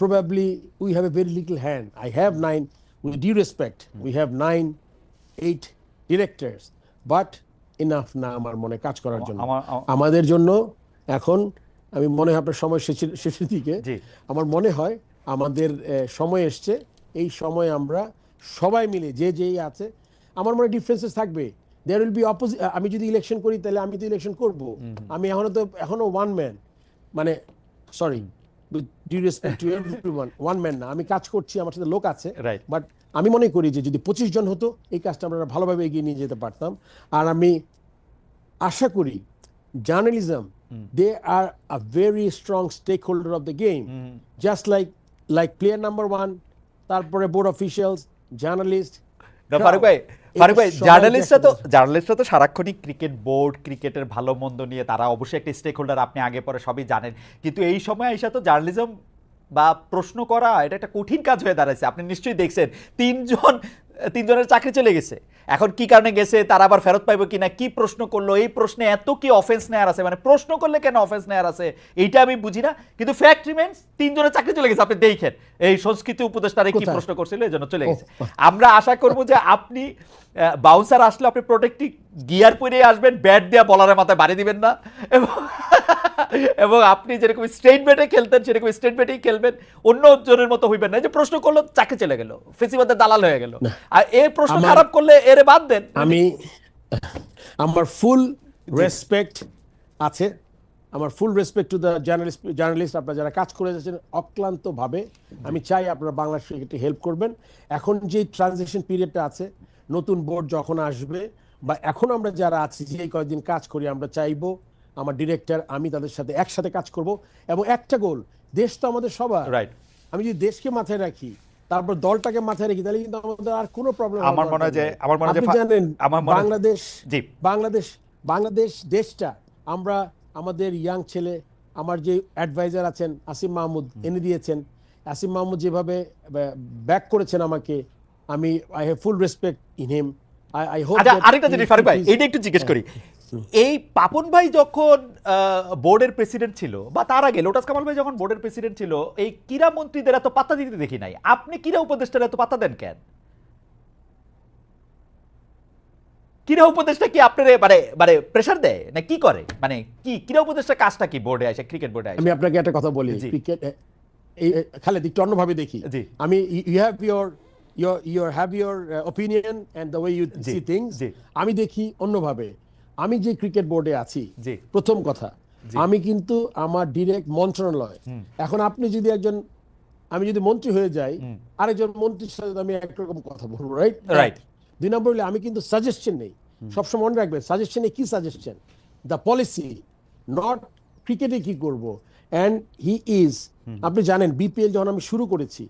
Probably we have a very little hand. I have 9, with due respect, we have 9, 8 directors. But enough না আমার মনে কাজ করার জন্য। আমাদের জন্য এখন, আমি মনে হয় আপনার সময় শেষের দিকে, আমার মনে হয় আমাদের সময় এসছে। এই সময় আমরা সবাই মিলে যেই আছে, আমার মনে ডিফারেন্সেস থাকবে। There will be opposite. আমি যদি ইলেকশন করি তাহলে আমি তো ইলেকশন করব। আমি এখনো ওয়ান ম্যান, মানে sorry, due respect to everyone, one man না। আমি কাজ করছি, আমার সাথে লোক আছে। বাট আমি মনে করি যে যদি 25 জন হতো, এই কাজটা আমরা ভালোভাবে এগিয়ে নিয়ে যেতে পারতাম। আর আমি আশা করি journalism, they are a very strong stakeholder of the game, just like player number 1, তারপরে বোর্ড অফিশিয়ালস, জার্নালিস্ট। ফারুক ভাই, জার্নালিস্টরা তো সারাক্ষণই ক্রিকেট বোর্ড, ক্রিকেটের ভালো মন্দ নিয়ে, তারা অবশ্যই একটা স্টেক হোল্ডার, আপনি আগে পরে সবই জানেন। কিন্তু এই সময় এসে তো জার্নালিজম বা প্রশ্ন করা এটা একটা কঠিন কাজ হয়ে দাঁড়াইছে। আপনি নিশ্চয়ই দেখছেন তিনজনের চাকরি চলে গেছে। এখন কি কারণে গেছে, তারা আবার ফেরত পাইবো কিনা, কি প্রশ্ন করলো, এই প্রশ্নে এত কি অফেন্স নেয়ার আছে, মানে প্রশ্ন করলে কেন অফেন্স নেয়ার আছে এইটা আমি বুঝি না। কিন্তু ফ্যাক্ট রিমেন্স 3 জনের চাকরি চলে গেছে। আপনি দেখেন এই সংস্কৃতি উপদেষ্টারে কি কোথায়? প্রশ্ন করছিল, এই জন্য চলে গেছে। আমরা আশা করব যে আপনি বাউন্সার আসলে আপনি প্রোটেক্টিভ গিয়ার পরে আসবেন, ব্যাট দিয়ে বলারের মাথায় বাড়ি দিবেন না, এবং এবং আপনি যেরকম স্ট্রেট ব্যাটে খেলতেন সেরকম স্ট্রেট ব্যাটেই খেলবেন, অন্য জনের মতো হইবেন না যে প্রশ্ন করলো চাকরি চলে গেল, ফেসিবাদের দালাল হয়ে গেল। আর এই প্রশ্ন খারাপ করলে এরে বাদ দেন। আমি আমার ফুল রেসপেক্ট আছে, আমার ফুল রেসপেক্ট টু দ্য জার্নালিস্ট আপনারা যারা কাজ করে যাচ্ছেন অক্লান্তভাবে। আমি চাই আপনারা বাংলাদেশ ক্রিকেটে হেল্প করবেন। এখন যে ট্রানজিশন পিরিয়ডটা আছে, নতুন বোর্ড যখন আসবে বা এখন আমরা যারা আছি যে এই কয়েকদিন কাজ করি, আমরা চাইবো আমার ডিরেক্টর আমি তাদের সাথে একসাথে কাজ করব এবং একটা গোল, দেশ তো আমাদের সবার। রাইট। আমি যদি দেশকে মাথায় রাখি তারপর দলটাকে মাথায় রাখি তাহলে কিন্তু আমাদের আর কোনো প্রবলেম আমার মনে হয় যে আপনি জানেন বাংলাদেশ জি বাংলাদেশ বাংলাদেশ দেশটা আমরা আমাদের ইয়াং ছেলে আমার যে অ্যাডভাইজার আছেন আসিম মাহমুদ এনে দিয়েছেন। আসিম মাহমুদ যেভাবে ব্যাক করেছেন আমাকে, আমি I have full respect in him. I hope আচ্ছা, আরেকটা জিনিস ফারুক ভাই, এইটা একটু জিজ্ঞেস করি। এই পাপন ভাই যখন বোর্ডের প্রেসিডেন্ট ছিল, বা তার আগে লোটাস কামাল ভাই যখন বোর্ডের প্রেসিডেন্ট ছিল, এই ক্রীড়া মন্ত্রীদের এত পাত্তা দিতে দেখি নাই। আপনি ক্রীড়া উপদেষ্টার এত পাত্তা দেন কেন? ক্রীড়া উপদেষ্টা কি আপনার মানে মানে প্রেসার দেয় না কি করে, মানে কি ক্রীড়া উপদেষ্টা কাজটা কি বোর্ডে আসে, ক্রিকেট বোর্ডে আসে? আমি আপনাকে একটা কথা বলি, জি। ক্রিকেট খালেদ একটু অন্যভাবে দেখি। জি। আমি you have your opinion and the way you জি, সি থিংস। জি। আমি দেখি অন্যভাবে। আমি যে ক্রিকেট বোর্ডে আছি, জি। প্রথম কথা জি। আমি কিন্তু আমার ডিরেক্ট মন্ত্রণালয়। এখন আপনি যদি আমি যদি মন্ত্রী হয়ে যাই, আরেকজন মন্ত্রীর সাথে আমি একরকম কথা বলবো, রাইট? Right. 2 নম্বর হলে আমি কিন্তু সাজেশন নেই। সবসময় মনে রাখবেন সাজেশনে কি সাজেশন, দ্য পলিসি, নট ক্রিকেটে কি করব। অ্যান্ড হি ইজ, আপনি জানেন বিপিএল যখন আমি শুরু করেছি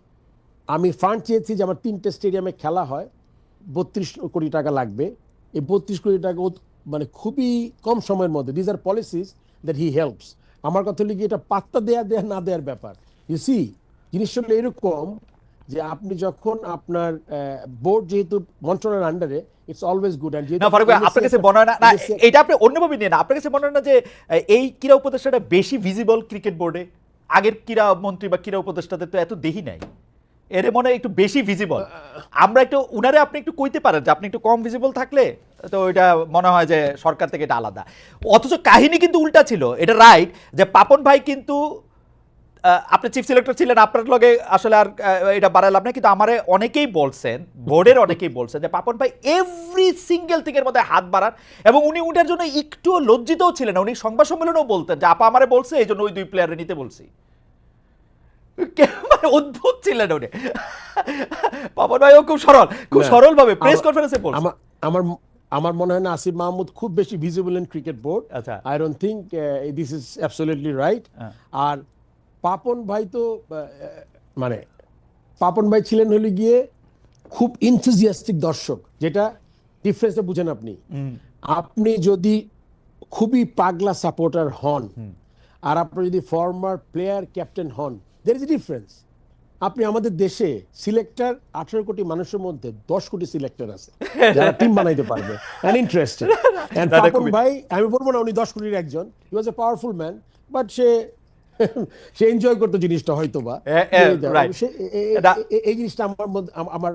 আমি ফান্ড চেয়েছি যে আমার 3টে স্টেডিয়ামে খেলা হয়, 32 কোটি টাকা লাগবে। এই 32 কোটি টাকা মানে খুবই কম সময়ের মধ্যে, these are policies that he helps. আমার কথা হলো কি এটা পাত্তা দেয়া না দেওয়ার ব্যাপার। ইউ সি জিনিসটা হলো এরকম যে আপনি যখন আপনার বোর্ড যেহেতু মন্ত্রণালয়ের আন্ডারে, ইটস অলওয়েজ গুড। না ফারুক ভাই, আপনার কাছে মনে হয় না, না এটা আপনি অন্যভাবে নিয়ে না, আপনার কাছে মনে হয় না যে এই ক্রীড়া উপদেষ্টাটা বেশি ভিজিবল ক্রিকেট বোর্ডে? আগের ক্রীড়া মন্ত্রী বা ক্রীড়া উপদেষ্টাদের তো এত দেখি নাই, এর মনে হয় একটু বেশি ভিজিবল। আমরা একটু উনারে আপনি একটু কইতে পারেন যে আপনি একটু কম ভিজিবল থাকলে তো এটা মনে হয় যে সরকার থেকে এটা আলাদা। অথচ কাহিনী কিন্তু উল্টা ছিল, এটা রাইট যে পাপন ভাই কিন্তু আপনি চিফ সিলেক্টর ছিলেন, আপনার লগে আসলে আর এটা বাড়াই লাভ নাই, কিন্তু আমারে অনেকেই বলছেন, বোর্ডের অনেকেই বলছেন যে পাপন ভাই এভরি সিঙ্গেল থিংয়ের মধ্যে হাত বাড়ান, এবং উনি উঠার জন্য একটুও লজ্জিতও ছিলেন না। উনি সংবাদ সম্মেলনেও বলতেন যে আপা আমারে বলছে এই জন্য ওই 2 প্লেয়ারে নিতে বলছি। মানে অদ্ভুত ছিলেন উনি। পাপন ভাইও খুব সরল ভাবে প্রেস কনফারেন্সে বলছেন। আমার আমার মনে হয় না আসিফ মাহমুদ খুব বেশি ভিজিবল ইন ক্রিকেট বোর্ড। আচ্ছা। I don't think this is absolutely right. আর পাপন ভাই তো মানে পাপন ভাই ছিলেন হলে গিয়ে খুব ইনথুজিয়াস্টিক দর্শক, যেটা ডিফারেন্সটা বুঝেন আপনি। আপনি যদি খুবই পাগলা সাপোর্টার হন আর আপনি যদি ফর্মার প্লেয়ার ক্যাপ্টেন হন, দের ইজ এ ডিফারেন্স। আপনি আমাদের দেশে সিলেক্টর 18 কোটি মানুষের মধ্যে 10 কোটি সিলেক্টর আছে যারা টিম বানাইতে পারবে এন্ড ইন্টারেস্টেড। এন্ড পাপন ভাই, আমি বলবো না উনি 10 কোটির একজন, he was a powerful man, but সে এনজয় করতো জিনিসটা হয়তো বা। এই জিনিসটা আমার